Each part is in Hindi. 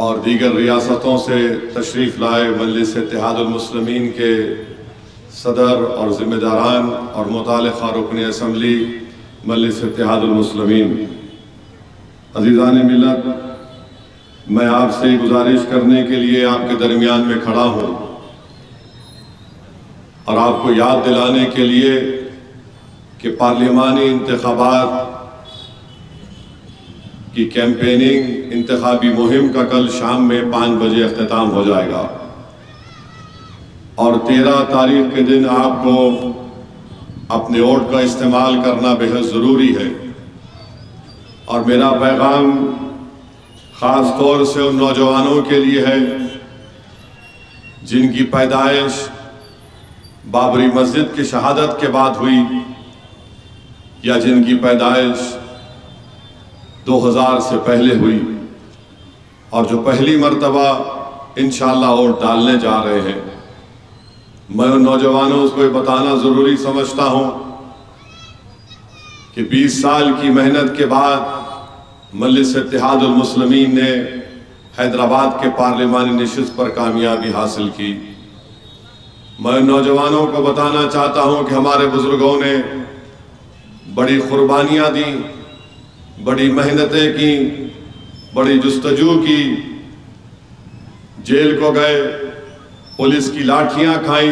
और दीगर रियासतों से तशरीफ़ लाए मजलिस इत्तेहादुल मुस्लिमीन के सदर और ज़िम्मेदारान और मुतालिक़ा रुकन असम्बली मजलिस इत्तेहादुल मुस्लिमीन, अज़ीज़ान मिल्लत, मैं आपसे गुजारिश करने के लिए आपके दरमियान में खड़ा हूँ और आपको याद दिलाने के लिए कि पार्लिमानी इंतखाबात की कैंपेनिंग इंतखाबी मुहिम का कल शाम में 5 बजे अख्तिताम हो जाएगा और 13 तारीख के दिन आपको अपने वोट का इस्तेमाल करना बेहद ज़रूरी है। और मेरा पैगाम ख़ास तौर से उन नौजवानों के लिए है जिनकी पैदाइश बाबरी मस्जिद की शहादत के बाद हुई या जिनकी पैदाइश 2000 से पहले हुई और जो पहली मर्तबा इंशाअल्लाह वोट डालने जा रहे हैं। मैं उन नौजवानों को बताना ज़रूरी समझता हूँ कि 20 साल की मेहनत के बाद मजलिस इत्तेहादुल मुस्लिमीन ने हैदराबाद के पार्लिमानी नशिस्त पर कामयाबी हासिल की। मैं उन नौजवानों को बताना चाहता हूँ कि हमारे बुजुर्गों ने बड़ी कुर्बानियाँ दी, बड़ी मेहनतें की, बड़ी जुस्तजू की, जेल को गए, पुलिस की लाठियां खाई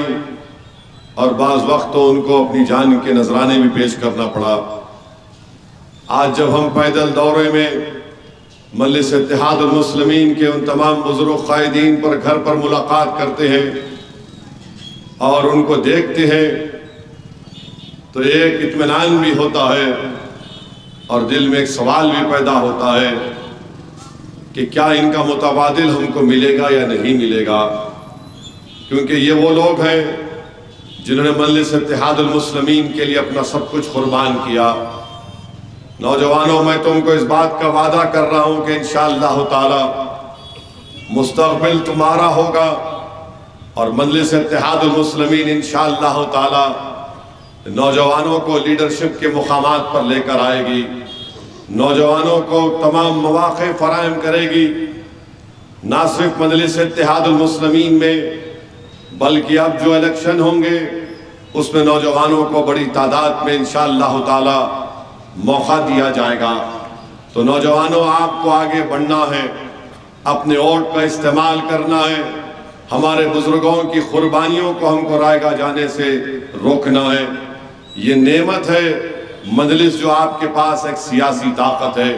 और बाज़ वक्त तो उनको अपनी जान के नजराने भी पेश करना पड़ा। आज जब हम पैदल दौरे में मजलिस इत्तेहादुल मुस्लिमीन के उन तमाम बुजुर्ग कायदीन पर घर पर मुलाकात करते हैं और उनको देखते हैं तो एक इत्मीनान भी होता है और दिल में एक सवाल भी पैदा होता है कि क्या इनका मुतबादिल हमको मिलेगा या नहीं मिलेगा, क्योंकि ये वो लोग हैं जिन्होंने मजलिस इत्तेहादुल मुस्लिमीन के लिए अपना सब कुछ कुर्बान किया। नौजवानों, मैं तुमको इस बात का वादा कर रहा हूं कि इंशाअल्लाह ताला मुस्तक़बिल तुम्हारा होगा और मजलिस इत्तेहादुल मुस्लिमीन इंशाअल्लाह ताला नौजवानों को लीडरशिप के मुकामात पर लेकर आएगी, नौजवानों को तमाम मौक़े फराहम करेगी, ना सिर्फ मजलिस इत्तेहादुल मुस्लिमीन में बल्कि अब जो इलेक्शन होंगे उसमें नौजवानों को बड़ी तादाद में इंशाअल्लाह ताला मौका दिया जाएगा। तो नौजवानों, आपको आगे बढ़ना है, अपने वोट का इस्तेमाल करना है, हमारे बुजुर्गों की कुर्बानियों को हमको रायगा जाने से रोकना है। ये नेमत है मजलिस जो आपके पास एक सियासी ताकत है।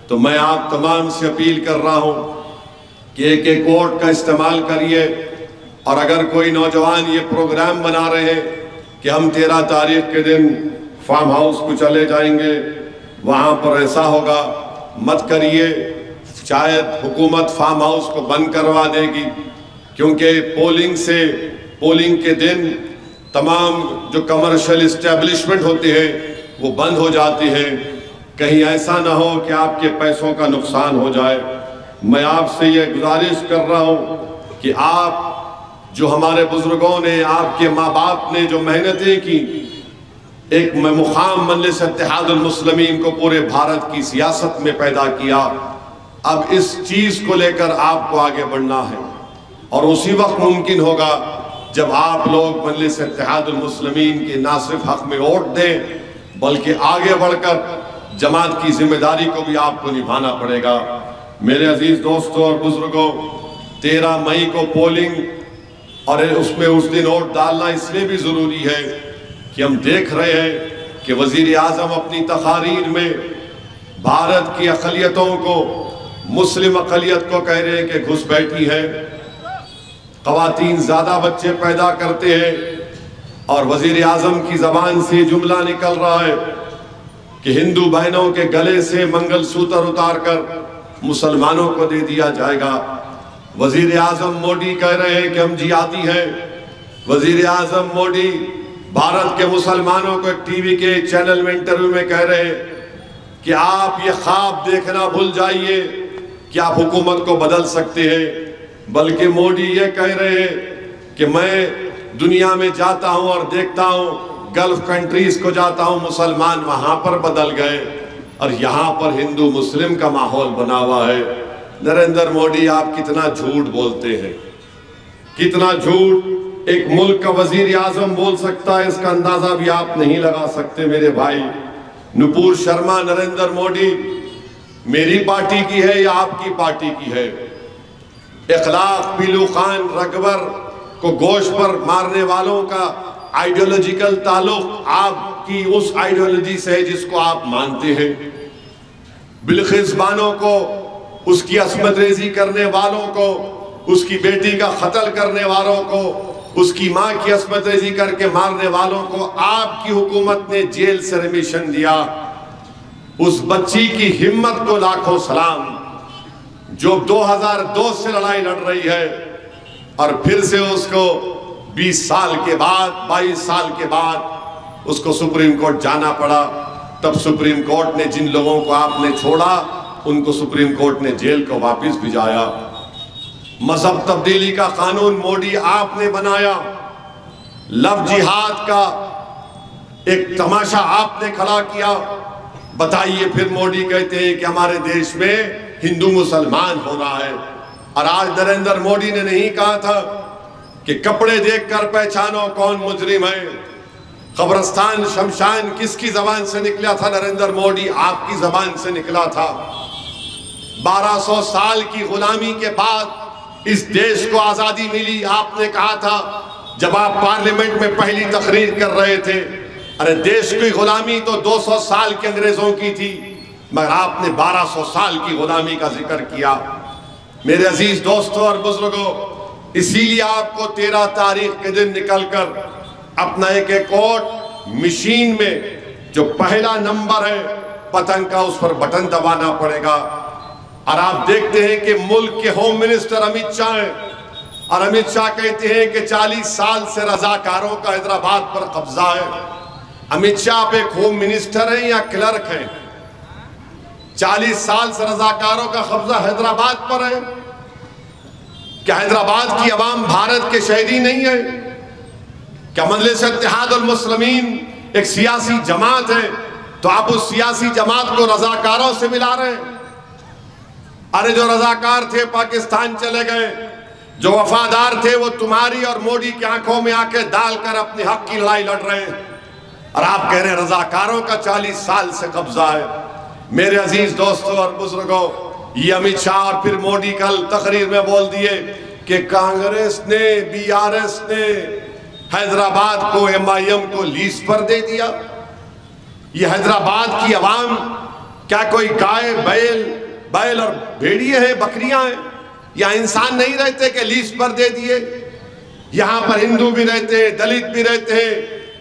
तो मैं आप तमाम से अपील कर रहा हूँ कि एक एक वोट का इस्तेमाल करिए। और अगर कोई नौजवान ये प्रोग्राम बना रहे हैं कि हम 13 तारीख के दिन फार्म हाउस को चले जाएंगे, वहाँ पर ऐसा होगा, मत करिए। शायद हुकूमत फार्म हाउस को बंद करवा देगी, क्योंकि पोलिंग के दिन तमाम जो कमर्शियल इस्टेब्लिशमेंट होते हैं वो बंद हो जाती हैं। कहीं ऐसा ना हो कि आपके पैसों का नुकसान हो जाए। मैं आपसे ये गुजारिश कर रहा हूँ कि आप जो हमारे बुजुर्गों ने, आपके माँ बाप ने जो मेहनतें की, एक मुकाम मजलिस इत्तेहादुल मुस्लिमीन को पूरे भारत की सियासत में पैदा किया। अब इस चीज़ को लेकर आपको आगे बढ़ना है और उसी वक्त मुमकिन होगा जब आप लोग मजलिस इत्तेहादुल मुस्लिमीन के ना सिर्फ हक में वोट दें बल्कि आगे बढ़कर जमात की जिम्मेदारी को भी आपको निभाना पड़ेगा। मेरे अजीज दोस्तों और बुजुर्गों, 13 मई को पोलिंग और उसमें उस दिन वोट डालना इसलिए भी ज़रूरी है कि हम देख रहे हैं कि वज़ीर आज़म अपनी तक़ारीर में भारत की अक़लियतों को, मुस्लिम अक़लियत को कह रहे हैं कि घुसपैठी है, ख़वातीन ज़्यादा बच्चे पैदा करते हैं और वज़ीर आज़म की ज़बान से जुमला निकल रहा है कि हिंदू बहनों के गले से मंगलसूत्र उतार कर मुसलमानों को दे दिया जाएगा। वज़ीर आज़म मोदी कह रहे हैं कि हम जिहादी हैं। वज़ीर आज़म मोदी भारत के मुसलमानों को एक टीवी के चैनल में इंटरव्यू में कह रहे हैं कि आप ये ख्वाब देखना भूल जाइए कि आप हुकूमत को बदल सकते हैं, बल्कि मोदी ये कह रहे हैं कि मैं दुनिया में जाता हूं और देखता हूं, गल्फ कंट्रीज को जाता हूं, मुसलमान वहां पर बदल गए और यहाँ पर हिंदू मुस्लिम का माहौल बना हुआ है। नरेंद्र मोदी आप कितना झूठ बोलते हैं, कितना झूठ एक मुल्क का वजीर आजम बोल सकता है, इसका अंदाजा भी आप नहीं लगा सकते मेरे भाई। नुपुर शर्मा नरेंद्र मोदी मेरी पार्टी की है या आपकी पार्टी की है? इखलाक पीलू खान रकबर को गोश्त पर मारने वालों का आइडियोलॉजिकल ताल्लुक आपकी उस आइडियोलॉजी से है जिसको आप मानते हैं। बिल्किस बानो को, उसकी असमत रेजी करने वालों को, उसकी बेटी का कत्ल करने वालों को, उसकी मां की असमत रेजी करके मारने वालों को आपकी हुकूमत ने जेल से रिमिशन दिया। उस बच्ची की हिम्मत को लाखों सलाम जो 2002 से लड़ाई लड़ रही है और फिर से उसको 20 साल के बाद, 22 साल के बाद उसको सुप्रीम कोर्ट जाना पड़ा। तब सुप्रीम कोर्ट ने जिन लोगों को आपने छोड़ा उनको सुप्रीम कोर्ट ने जेल को वापस भिजाया। मजहब तब्दीली का कानून मोदी आपने बनाया। लव जिहाद का एक तमाशा आपने खड़ा किया। बताइए फिर मोदी कहते हैं कि हमारे देश में हिंदू मुसलमान हो रहा है। और आज नरेंद्र मोदी ने नहीं कहा था कि कपड़े देखकर पहचानो कौन मुजरिम है। कब्रिस्तान शमशान किसकी जबान से निकला था? नरेंद्र मोदी आपकी जबान से निकला था। 1200 साल की गुलामी के बाद इस देश को आजादी मिली। आपने कहा था जब आप पार्लियामेंट में पहली तकरीर कर रहे थे, अरे देश की गुलामी तो 200 साल के अंग्रेजों की थी, मगर आपने 1200 साल की गुलामी का जिक्र किया। मेरे अजीज दोस्तों और बुजुर्गों, इसीलिए आपको 13 तारीख के दिन निकलकर अपना एक कोड मशीन में जो पहला नंबर है पतंग का, उस पर बटन दबाना पड़ेगा। और आप देखते हैं कि मुल्क के होम मिनिस्टर अमित शाह हैं और अमित शाह कहते हैं कि 40 साल से रजाकारों का हैदराबाद पर कब्जा है। अमित शाह आप एक होम मिनिस्टर हैं या क्लर्क हैं? 40 साल से रजाकारों का कब्जा हैदराबाद पर है। क्या हैदराबाद की अवाम भारत के शहरी नहीं है? क्या मजलिस इत्तेहाद उल मुस्लिमीन एक सियासी जमात है, तो आप उस सियासी जमात को रजाकारों से मिला रहे हैं? अरे जो रजाकार थे पाकिस्तान चले गए, जो वफादार थे वो तुम्हारी और मोदी की आंखों में आके डालकर अपने हक की लड़ाई लड़ रहे हैं, और आप कह रहे हैं रजाकारों का 40 साल से कब्जा है। मेरे अजीज दोस्तों और बुजुर्गों, ये अमित शाह और फिर मोदी कल तकरीर में बोल दिए कि कांग्रेस ने, BRS ने हैदराबाद को MIM को लीज पर दे दिया। ये हैदराबाद की आवाम क्या कोई गाय बैल और भेड़िए हैं, बकरियां हैं? या इंसान नहीं रहते कि लीज पर दे दिए? यहाँ पर हिंदू भी रहते हैं, दलित भी रहते हैं,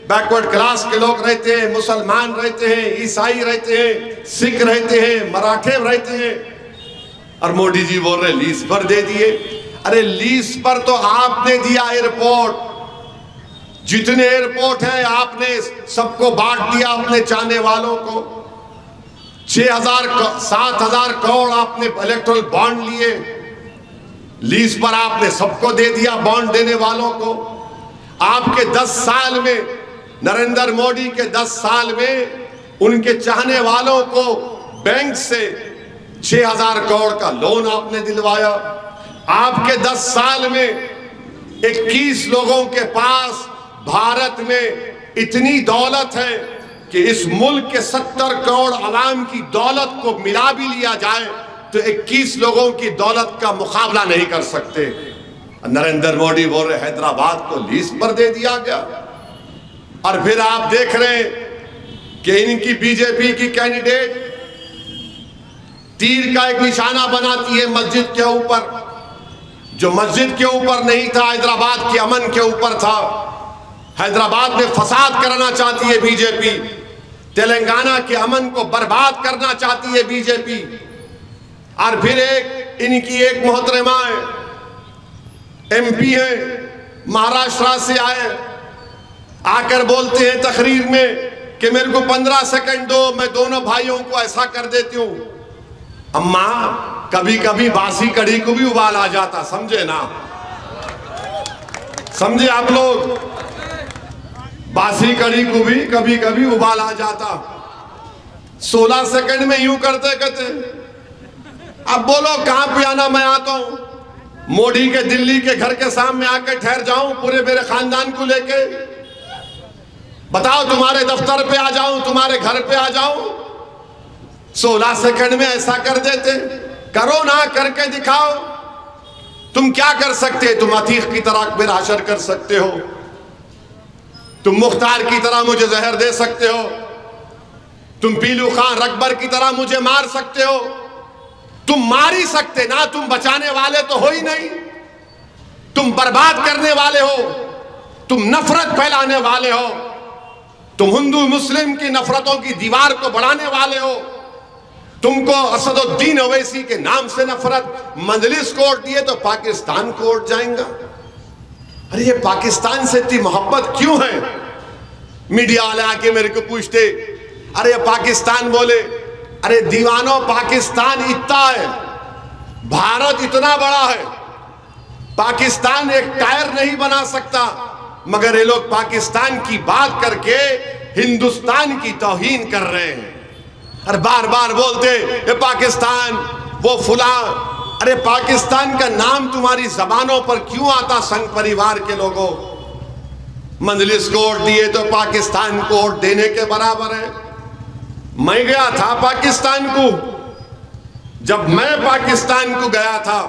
बैकवर्ड क्लास के लोग रहते हैं, मुसलमान रहते हैं, ईसाई रहते हैं, सिख रहते हैं, मराठे रहते हैं, और मोदी जी बोल रहे लीज पर दे दिए। अरे लीज पर तो आपने दिया एयरपोर्ट, जितने एयरपोर्ट हैं आपने सबको बांट दिया अपने चाहने वालों को। 7,000 करोड़ आपने इलेक्टोरल बॉन्ड लिए, लीज पर आपने सबको दे दिया बॉन्ड देने वालों को। आपके 10 साल में, नरेंद्र मोदी के 10 साल में उनके चाहने वालों को बैंक से 6,000 करोड़ का लोन आपने दिलवाया। आपके 10 साल में 21 लोगों के पास भारत में इतनी दौलत है कि इस मुल्क के 70 करोड़ आवाम की दौलत को मिला भी लिया जाए तो 21 लोगों की दौलत का मुकाबला नहीं कर सकते। नरेंद्र मोदी बोल रहे हैदराबाद को लीज पर दे दिया गया। और फिर आप देख रहे हैं कि इनकी बीजेपी की कैंडिडेट तीर का एक निशाना बनाती है मस्जिद के ऊपर। जो मस्जिद के ऊपर नहीं था, हैदराबाद के अमन के ऊपर था। हैदराबाद में फसाद कराना चाहती है बीजेपी, तेलंगाना के अमन को बर्बाद करना चाहती है बीजेपी। और फिर इनकी एक मोहतरमा है, MP है, महाराष्ट्र से आए, आकर बोलते हैं तकरीर में कि मेरे को 15 सेकंड दो, मैं दोनों भाइयों को ऐसा कर देती हूं। अम्मा, कभी कभी बासी कढ़ी को भी उबाल आ जाता, समझे ना? समझे आप लोग? बासी कढ़ी को भी कभी कभी उबाल आ जाता। 16 सेकंड में यूं करते कहते अब बोलो कहां पे आना, मैं आता हूं। मोदी के दिल्ली के घर के सामने आकर ठहर जाऊं पूरे मेरे खानदान को लेके? बताओ, तुम्हारे दफ्तर पे आ जाऊं, तुम्हारे घर पे आ जाऊं? 16 सेकंड में ऐसा कर देते। करो ना, करके दिखाओ। तुम क्या कर सकते? तुम अतीक की तरह मेरा हशर कर सकते हो, तुम मुख्तार की तरह मुझे जहर दे सकते हो, तुम पीलू खान रकबर की तरह मुझे मार सकते हो। तुम मार ही सकते ना, तुम बचाने वाले तो हो ही नहीं। तुम बर्बाद करने वाले हो, तुम नफरत फैलाने वाले हो, तुम हिंदू मुस्लिम की नफरतों की दीवार को बढ़ाने वाले हो। तुमको असदुद्दीन ओवैसी के नाम से नफरत, मजलिस को वोट दिए तो पाकिस्तान को वोट जाएगा। अरे ये पाकिस्तान से इतनी मोहब्बत क्यों है? मीडिया वाले आके मेरे को पूछते, अरे ये पाकिस्तान बोले, अरे दीवानों, पाकिस्तान इतना है, भारत इतना बड़ा है, पाकिस्तान एक टायर नहीं बना सकता, मगर ये लोग पाकिस्तान की बात करके हिंदुस्तान की तौहीन कर रहे हैं। और बार बार बोलते ये पाकिस्तान, वो फुला। अरे पाकिस्तान का नाम तुम्हारी जबानों पर क्यों आता? संघ परिवार के लोगों, मजलिस को वोट दिए तो पाकिस्तान को वोट देने के बराबर है। मैं गया था पाकिस्तान को, जब मैं पाकिस्तान को गया था,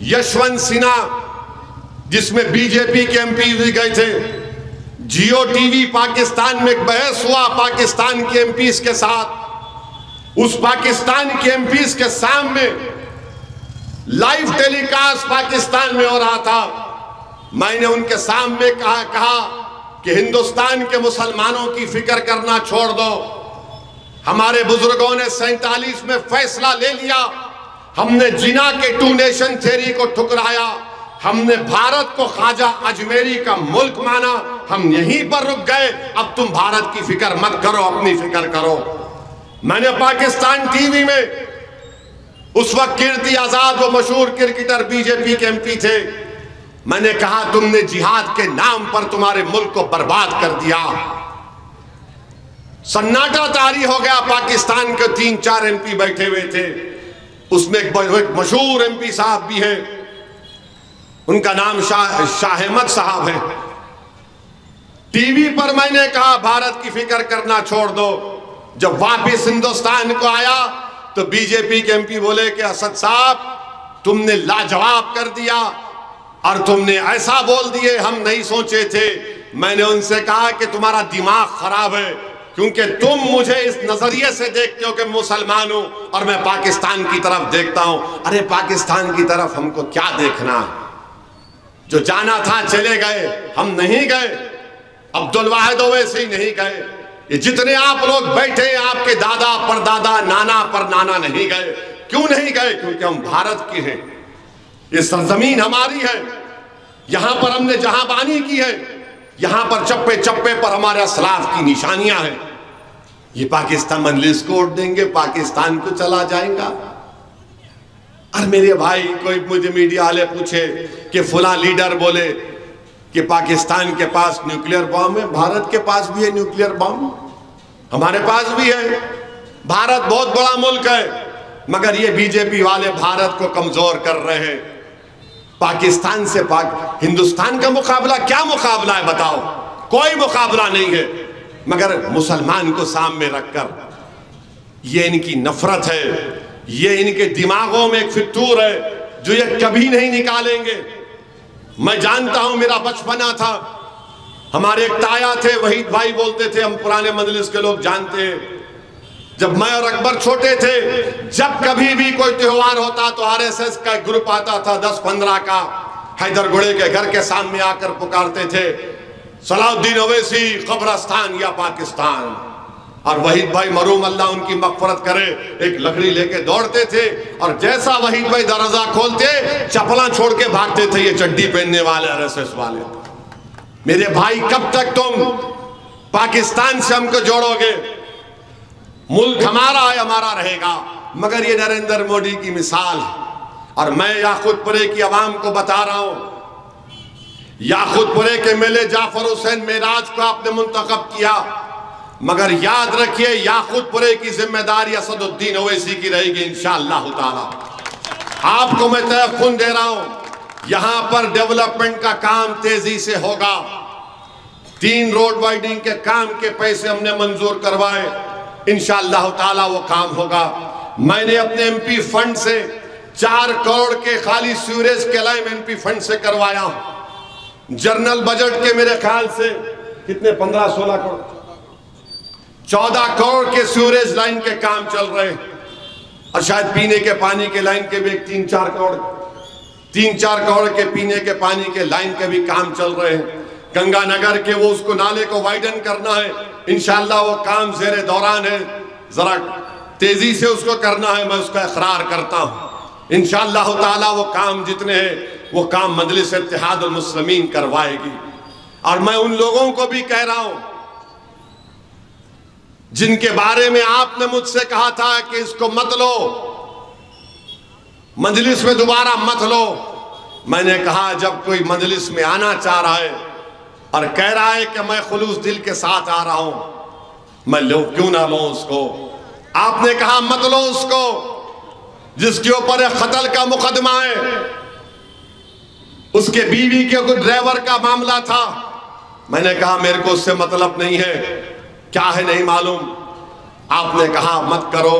यशवंत सिन्हा जिसमें बीजेपी के एमपी भी गए थे, जियो टीवी पाकिस्तान में एक बहस हुआ पाकिस्तान के एमपीज के साथ। उस पाकिस्तान के एमपीज के सामने लाइव टेलीकास्ट पाकिस्तान में हो रहा था। मैंने उनके सामने कहा कि हिंदुस्तान के मुसलमानों की फिक्र करना छोड़ दो। हमारे बुजुर्गों ने 47 में फैसला ले लिया, हमने जिना के 2 नेशन थ्योरी को ठुकराया, हमने भारत को ख्वाजा अजमेरी का मुल्क माना, हम यहीं पर रुक गए। अब तुम भारत की फिक्र मत करो, अपनी फिक्र करो। मैंने पाकिस्तान टीवी में, उस वक्त कीर्ति आजाद वो मशहूर क्रिकेटर बीजेपी के एमपी थे, मैंने कहा तुमने जिहाद के नाम पर तुम्हारे मुल्क को बर्बाद कर दिया। सन्नाटा तारी हो गया। पाकिस्तान के 3-4 एमपी बैठे हुए थे, उसमें एक मशहूर एमपी साहब भी है, उनका नाम शाह अहमद साहब है। टीवी पर मैंने कहा भारत की फिक्र करना छोड़ दो। जब वापस हिंदुस्तान को आया तो बीजेपी के एमपी बोले कि असद साहब तुमने लाजवाब कर दिया और तुमने ऐसा बोल दिए, हम नहीं सोचे थे। मैंने उनसे कहा कि तुम्हारा दिमाग खराब है, क्योंकि तुम मुझे इस नजरिए से देखते हो कि मुसलमान हूं और मैं पाकिस्तान की तरफ देखता हूं। अरे पाकिस्तान की तरफ हमको क्या देखना है? जो जाना था चले गए, हम नहीं गए। अब्दुल वाहिद ओवैसी नहीं गए। ये जितने आप लोग बैठे हैं, आपके दादा परदादा नाना पर नाना नहीं गए। क्यों नहीं गए? क्योंकि हम भारत के हैं, ये सरजमीन हमारी है, यहां पर हमने जहांबानी की है, यहां पर चप्पे चप्पे पर हमारे असलाफ की निशानियां हैं। ये पाकिस्तान मजलिस को वोट देंगे, पाकिस्तान को चला जाएगा। और मेरे भाई, कोई मुझे मीडिया वाले पूछे कि फुला लीडर बोले कि पाकिस्तान के पास न्यूक्लियर बम है। भारत के पास भी है न्यूक्लियर बम, हमारे पास भी है। भारत बहुत बड़ा मुल्क है, मगर ये बीजेपी वाले भारत को कमजोर कर रहे हैं। पाकिस्तान से हिंदुस्तान का मुकाबला क्या मुकाबला है बताओ? कोई मुकाबला नहीं है, मगर मुसलमान को सामने रखकर ये इनकी नफरत है, ये इनके दिमागों में एक फितूर है जो ये कभी नहीं निकालेंगे। मैं जानता हूं, मेरा बचपना था, हमारे एक ताया थे वहीद भाई बोलते थे, हम पुराने मजलिस के लोग जानते हैं, जब मैं और अकबर छोटे थे, जब कभी भी कोई त्योहार होता तो आरएसएस का एक ग्रुप आता था 10-15 का, हैदर गुड़े के घर के सामने आकर पुकारते थे सलाउद्दीन ओवैसी कब्रस्तान या पाकिस्तान। और वहीद भाई मरूम अल्लाह उनकी मगफरत करे, एक लकड़ी लेके दौड़ते थे और जैसा वहीद भाई दरवाजा खोलते चपला छोड़ के भागते थे ये चड्डी पहनने वाले आरएसएस वाले। मेरे भाई, कब तक तुम पाकिस्तान से हमको जोड़ोगे? मुल्क हमारा है, हमारा रहेगा। मगर ये नरेंद्र मोदी की मिसाल है। और मैं याकूतपुरे की आवाम को बता रहा हूं, याकूतपुरे के मेले जाफर हुसैन मेराज को आपने मुंतखब किया, मगर याद रखिए याकूतपुरे की जिम्मेदारी असदुद्दीन ओवैसी की रहेगी इंशाअल्लाह ताला। आपको मैं तयक़ुन दे रहा हूं, यहां पर डेवलपमेंट का काम तेजी से होगा। 3 रोड वाइडिंग के काम के पैसे हमने मंजूर करवाए, इंशाअल्लाह ताला वो काम होगा। मैंने अपने एमपी फंड से 4 करोड़ के खाली सीवरेज के लाइन एमपी फंड से करवाया। जनरल बजट के मेरे ख्याल से कितने 15-16 करोड़ 14 करोड़ के सीवरेज लाइन के काम चल रहे हैं, और शायद पीने के पानी के लाइन के भी 3-4 करोड़ के पीने के पानी के लाइन के भी काम चल रहे हैं। गंगानगर के वो उसको नाले को वाइडन करना है, इंशाअल्लाह वो काम ज़ेरे दौरान है, जरा तेजी से उसको करना है, मैं उसका इकरार करता हूँ। इंशाअल्लाह ताला वो काम जितने हैं वो काम मजलिस इत्तेहादुल मुस्लिमीन करवाएगी। और मैं उन लोगों को भी कह रहा हूँ जिनके बारे में आपने मुझसे कहा था कि इसको मत लो, मजलिस में दोबारा मत लो। मैंने कहा जब कोई मजलिस में आना चाह रहा है और कह रहा है कि मैं खुलूस दिल के साथ आ रहा हूं, मैं लो क्यों ना लो उसको। आपने कहा मत लो उसको जिसके ऊपर एक कत्ल का मुकदमा है, उसके बीवी के कोई ड्राइवर का मामला था। मैंने कहा मेरे को उससे मतलब नहीं है, क्या है नहीं मालूम। आपने कहा मत करो,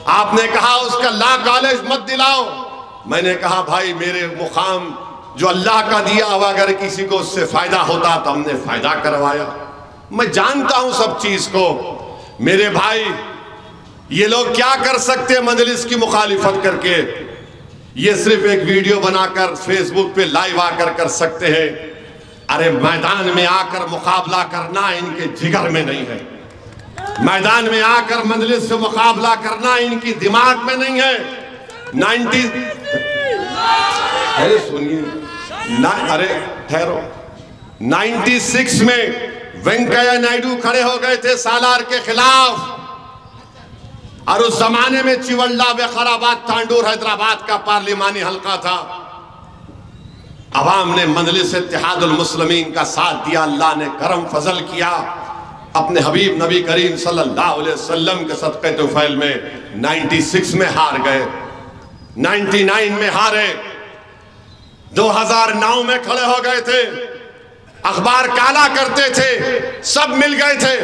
आपने कहा उसका लॉ कॉलेज मत दिलाओ। मैंने कहा भाई मेरे मुकाम जो अल्लाह का दिया हुआ, अगर किसी को उससे फायदा होता तो हमने फायदा करवाया। मैं जानता हूं सब चीज को। मेरे भाई ये लोग क्या कर सकते हैं मजलिस की मुखालिफत करके? ये सिर्फ एक वीडियो बनाकर फेसबुक पे लाइव आकर कर सकते हैं। अरे मैदान में आकर मुकाबला करना इनके जिगर में नहीं है, मैदान में आकर मजलिस से मुकाबला करना इनकी दिमाग में नहीं है। 90 अरे सुनिए ना, अरे ठहरो, 96 में वेंकैया नायडू खड़े हो गए थे सालार के खिलाफ, और उस जमाने में चिवल्ला बेखराबाद तांडूर हैदराबाद का पार्लिमानी हल्का था। अवाम ने मजलिस इत्तेहादुल मुस्लिमीन का साथ दिया, अल्लाह ने करम फजल किया, अपने हबीब नबी करीम सल्लल्लाहु अलैहि वसल्लम के सदक़े तुफ़ैल में 96 में हार गए, 99 में हारे, 2009 में खड़े हो गए थे, अखबार काला करते थे, सब मिल गए थे,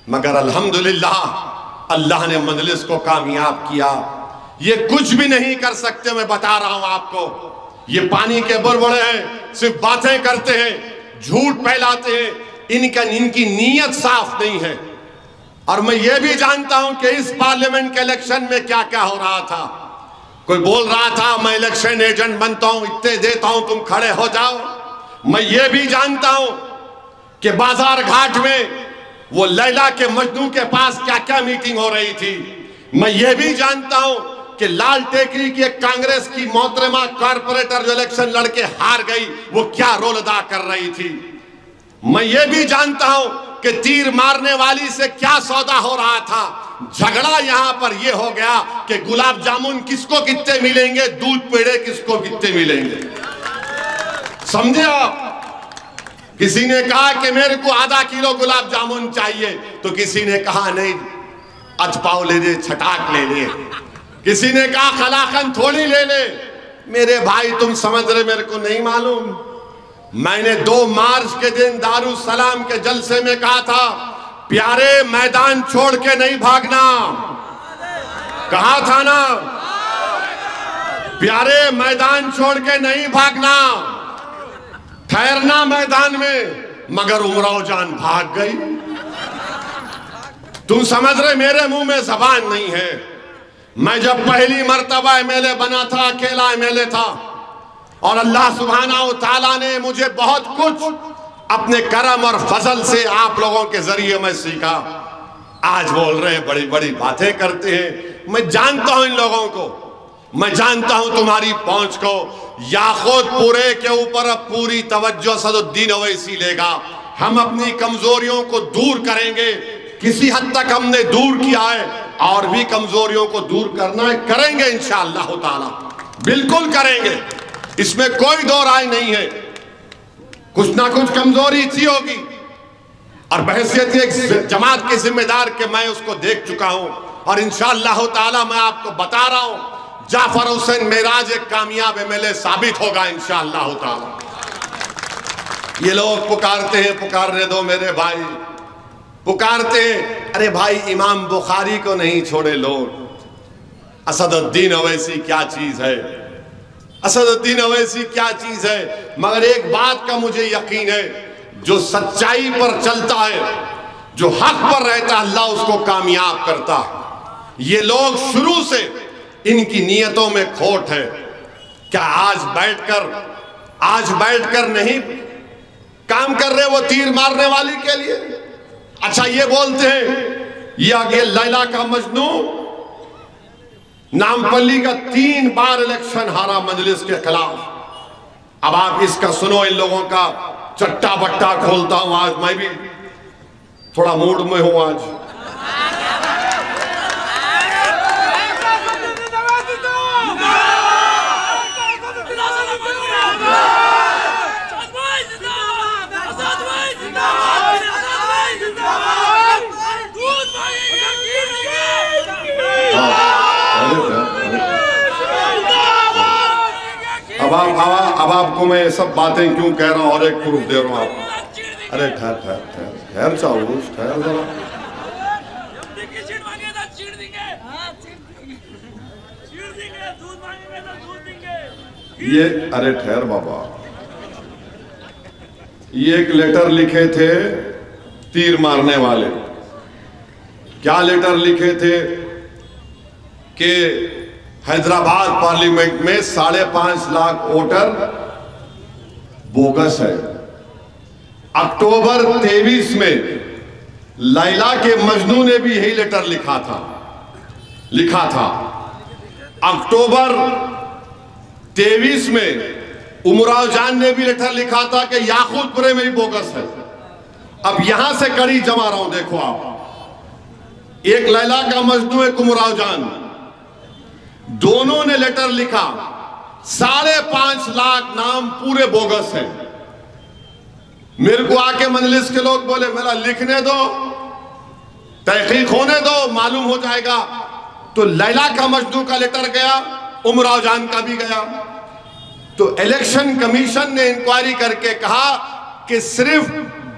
मगर अल्हम्दुलिल्लाह अल्लाह ने मजलिस को कामयाब किया। ये कुछ भी नहीं कर सकते, मैं बता रहा हूं आपको। ये पानी के बुलबुले हैं, सिर्फ बातें करते हैं, झूठ फैलाते हैं, इनकी नीयत साफ नहीं है। और मैं ये भी जानता हूं कि इस पार्लियामेंट के इलेक्शन में क्या क्या हो रहा था। कोई बोल रहा था मैं इलेक्शन एजेंट बनता हूं, इतने देता हूं, तुम खड़े हो जाओ। मैं ये भी जानता हूं कि बाजार घाट में वो लैला के मजनू के पास क्या क्या मीटिंग हो रही थी। मैं ये भी जानता हूं कि लाल टेकरी की एक कांग्रेस की मोहतरमा कारपोरेटर जो इलेक्शन लड़के हार गई, वो क्या रोल अदा कर रही थी। मैं ये भी जानता हूं कि तीर मारने वाली से क्या सौदा हो रहा था। झगड़ा यहां पर यह हो गया कि गुलाब जामुन किसको कितने मिलेंगे, दूध पेड़े किसको कितने मिलेंगे। समझे आप? किसी ने कहा कि मेरे को आधा किलो गुलाब जामुन चाहिए, तो किसी ने कहा नहीं अचपाव ले ले, छटाक ले ले। किसी ने कहा खलाखन थोड़ी ले ले। मेरे भाई तुम समझ रहे, मेरे को नहीं मालूम। मैंने 2 मार्च के दिन दारुसलाम के जलसे में कहा था, प्यारे मैदान छोड़ के नहीं भागना। कहा था ना, प्यारे मैदान छोड़ के नहीं भागना, ठहरना मैदान में। मगर उमराव जान भाग गई। तुम समझ रहे, मेरे मुंह में जबान नहीं है। मैं जब पहली मर्तबा एमएलए बना था, अकेला एमएलए था, और अल्लाह सुब्हाना व तआला ने मुझे बहुत कुछ अपने करम और फजल से आप लोगों के जरिए मैं सीखा। आज बोल रहे हैं, बड़ी बड़ी बातें करते हैं। मैं जानता हूं इन लोगों को, मैं जानता हूं तुम्हारी पहुंच को। याकूतपुरे के ऊपर अब पूरी तवज्जो असदुद्दीन ओवैसी लेगा। हम अपनी कमजोरियों को दूर करेंगे। किसी हद तक हमने दूर किया है, और भी कमजोरियों को दूर करना है, करेंगे इंशाअल्लाह ताला, बिल्कुल करेंगे, इसमें कोई दो राय नहीं है। कुछ ना कुछ कमजोरी थी होगी, और बहैसियत एक जमात के जिम्मेदार के मैं उसको देख चुका हूं और इंशाअल्लाह ताला मैं आपको बता रहा हूं, जाफर हुसैन मेराज एक कामयाब एमएलए साबित होगा इंशाअल्लाह ताला। ये लोग पुकारते हैं, पुकारने दो मेरे भाई, पुकारते हैं। अरे भाई, इमाम बुखारी को नहीं छोड़े लोग। असदुद्दीन ओवैसी क्या चीज है, असदुद्दीन ओवैसी क्या चीज है। मगर एक बात का मुझे यकीन है, जो सच्चाई पर चलता है, जो हक पर रहता है, अल्लाह उसको कामयाब करता है। ये लोग शुरू से इनकी नीयतों में खोट है। क्या आज बैठकर नहीं काम कर रहे वो तीर मारने वाली के लिए? अच्छा, ये बोलते हैं ये आगे लैला का मजनू नामपल्ली का 3 बार इलेक्शन हारा मजलिस के खिलाफ। अब आप इसका सुनो, इन लोगों का चट्टा बट्टा खोलता हूं। आज मैं भी थोड़ा मूड में हूं आज। अब आपको मैं ये सब बातें क्यों कह रहा हूं और एक प्रूफ दे रहा हूं आपको। अरे ठहर जाओ, ठहर जरा। ये अरे ठहर बाबा, ये एक लेटर लिखे थे तीर मारने वाले। क्या लेटर लिखे थे कि हैदराबाद पार्लियामेंट में 5.5 लाख वोटर बोगस है। अक्टूबर 23 में लैला के मजनू ने भी यही लेटर लिखा था। अक्टूबर 23 में उमराव जान ने भी लेटर लिखा था कि याकूतपुरे में भी बोगस है। अब यहां से कड़ी जमा रहा हूं, देखो आप। एक लैला का मजनू, एक उमराव जान, दोनों ने लेटर लिखा। 5.5 लाख नाम पूरे बोगस हैं। मेरे को आके मजलिस के लोग बोले, मेरा लिखने दो, तहकीक होने दो, मालूम हो जाएगा। तो लैला का मजनू का लेटर गया, उमराव जान का भी गया। तो इलेक्शन कमीशन ने इंक्वायरी करके कहा कि सिर्फ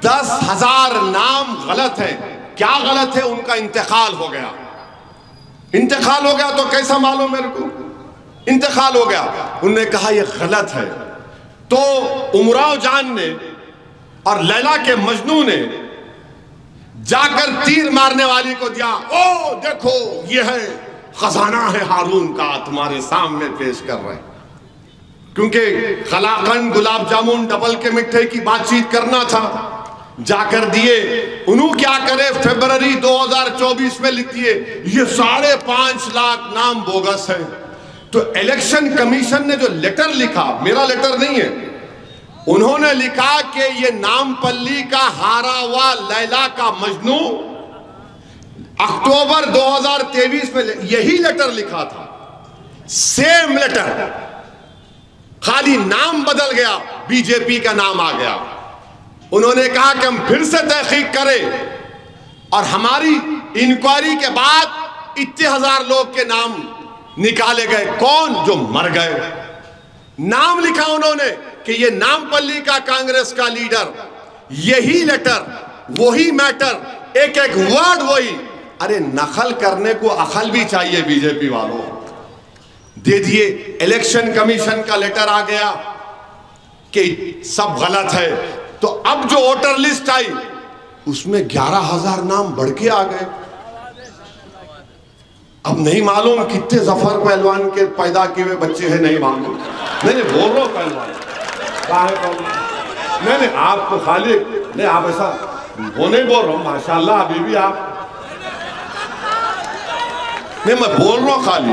10,000 नाम गलत है। क्या गलत है? उनका इंतकाल हो गया। इंतकाल हो गया तो कैसा मालूम मेरे को? इंतकाल हो गया। उन्होंने कहा यह गलत है। तो उमराव जान ने और लैला के मजनू ने जाकर तीर मारने वाली को दिया। ओ देखो, यह है खजाना है हारून का, तुम्हारे सामने पेश कर रहे हैं। क्योंकि कलाकंद, गुलाब जामुन, डबल के मिठे की बातचीत करना था, जाकर दिए। उन्होंने क्या करे, फरवरी 2024 में लिख दिए ये 5.5 लाख नाम बोगस है। तो इलेक्शन कमीशन ने जो लेटर लिखा, मेरा लेटर नहीं है, उन्होंने लिखा कि ये नामपल्ली का हारा हुआ लैला का मजनू अक्टूबर 2023 में यही लेटर लिखा था। सेम लेटर, खाली नाम बदल गया, बीजेपी का नाम आ गया। उन्होंने कहा कि हम फिर से तहकीक करें और हमारी इंक्वायरी के बाद इतने हजार लोग के नाम निकाले गए। कौन? जो मर गए। नाम लिखा उन्होंने कि ये नामपल्ली का कांग्रेस का लीडर, यही लेटर, वही मैटर, एक एक वर्ड वही। अरे नकल करने को अकल भी चाहिए बीजेपी वालों। दे दिए। इलेक्शन कमीशन का लेटर आ गया कि सब गलत है। तो अब जो वोटर लिस्ट आई उसमें 11,000 नाम बढ़ के आ गए। अब नहीं मालूम कितने जफर पहलवान के पैदा किए हुए बच्चे हैं, नहीं मालूम। नहीं बोल रहा हूं पहलवान, नहीं आपको खाली नहीं, आप ऐसा वो नहीं बोल रहा हूं, माशाल्लाह अभी भी आप नहीं, मैं बोल रहा हूं खाली।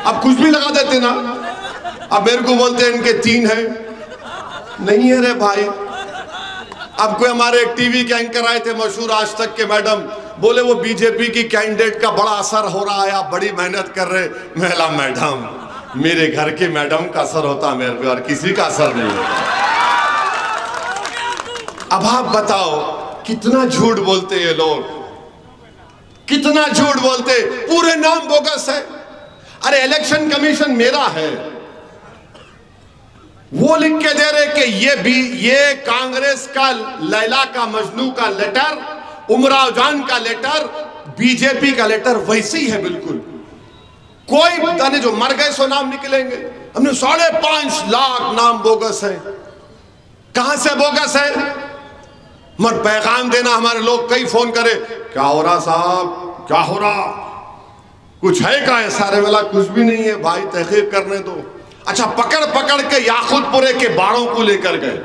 अब कुछ भी लगा देते ना। अब मेरे को बोलते हैं इनके 3 है, नहीं है रे भाई। अब कोई हमारे एक टीवी के एंकर आए थे मशहूर आज तक के मैडम, बोले वो बीजेपी की कैंडिडेट का बड़ा असर हो रहा है, आप बड़ी मेहनत कर रहे। महिला मैडम, मेरे घर के मैडम का असर होता है मेरे पे, और किसी का असर नहीं। अब आप बताओ कितना झूठ बोलते ये लोग, कितना झूठ बोलते, पूरे नाम बोगस है। अरे इलेक्शन कमीशन मेरा है, वो लिख के दे रहे कि ये कांग्रेस का लैला का मजनू का लेटर, उमराव जान का लेटर, बीजेपी का लेटर वैसे ही है बिल्कुल। कोई पता नहीं, जो मर गए सो नाम निकलेंगे। हमने 5.5 लाख नाम बोगस है। कहां से बोगस है? मत पैगाम देना, हमारे लोग कई फोन करे, क्या हो रहा साहब, क्या हो रहा, कुछ है क्या? है सारे वाला कुछ भी नहीं है भाई, तहकीक करने दो। अच्छा, पकड़ पकड़ के याकूतपुरे के बाड़ों को लेकर गए,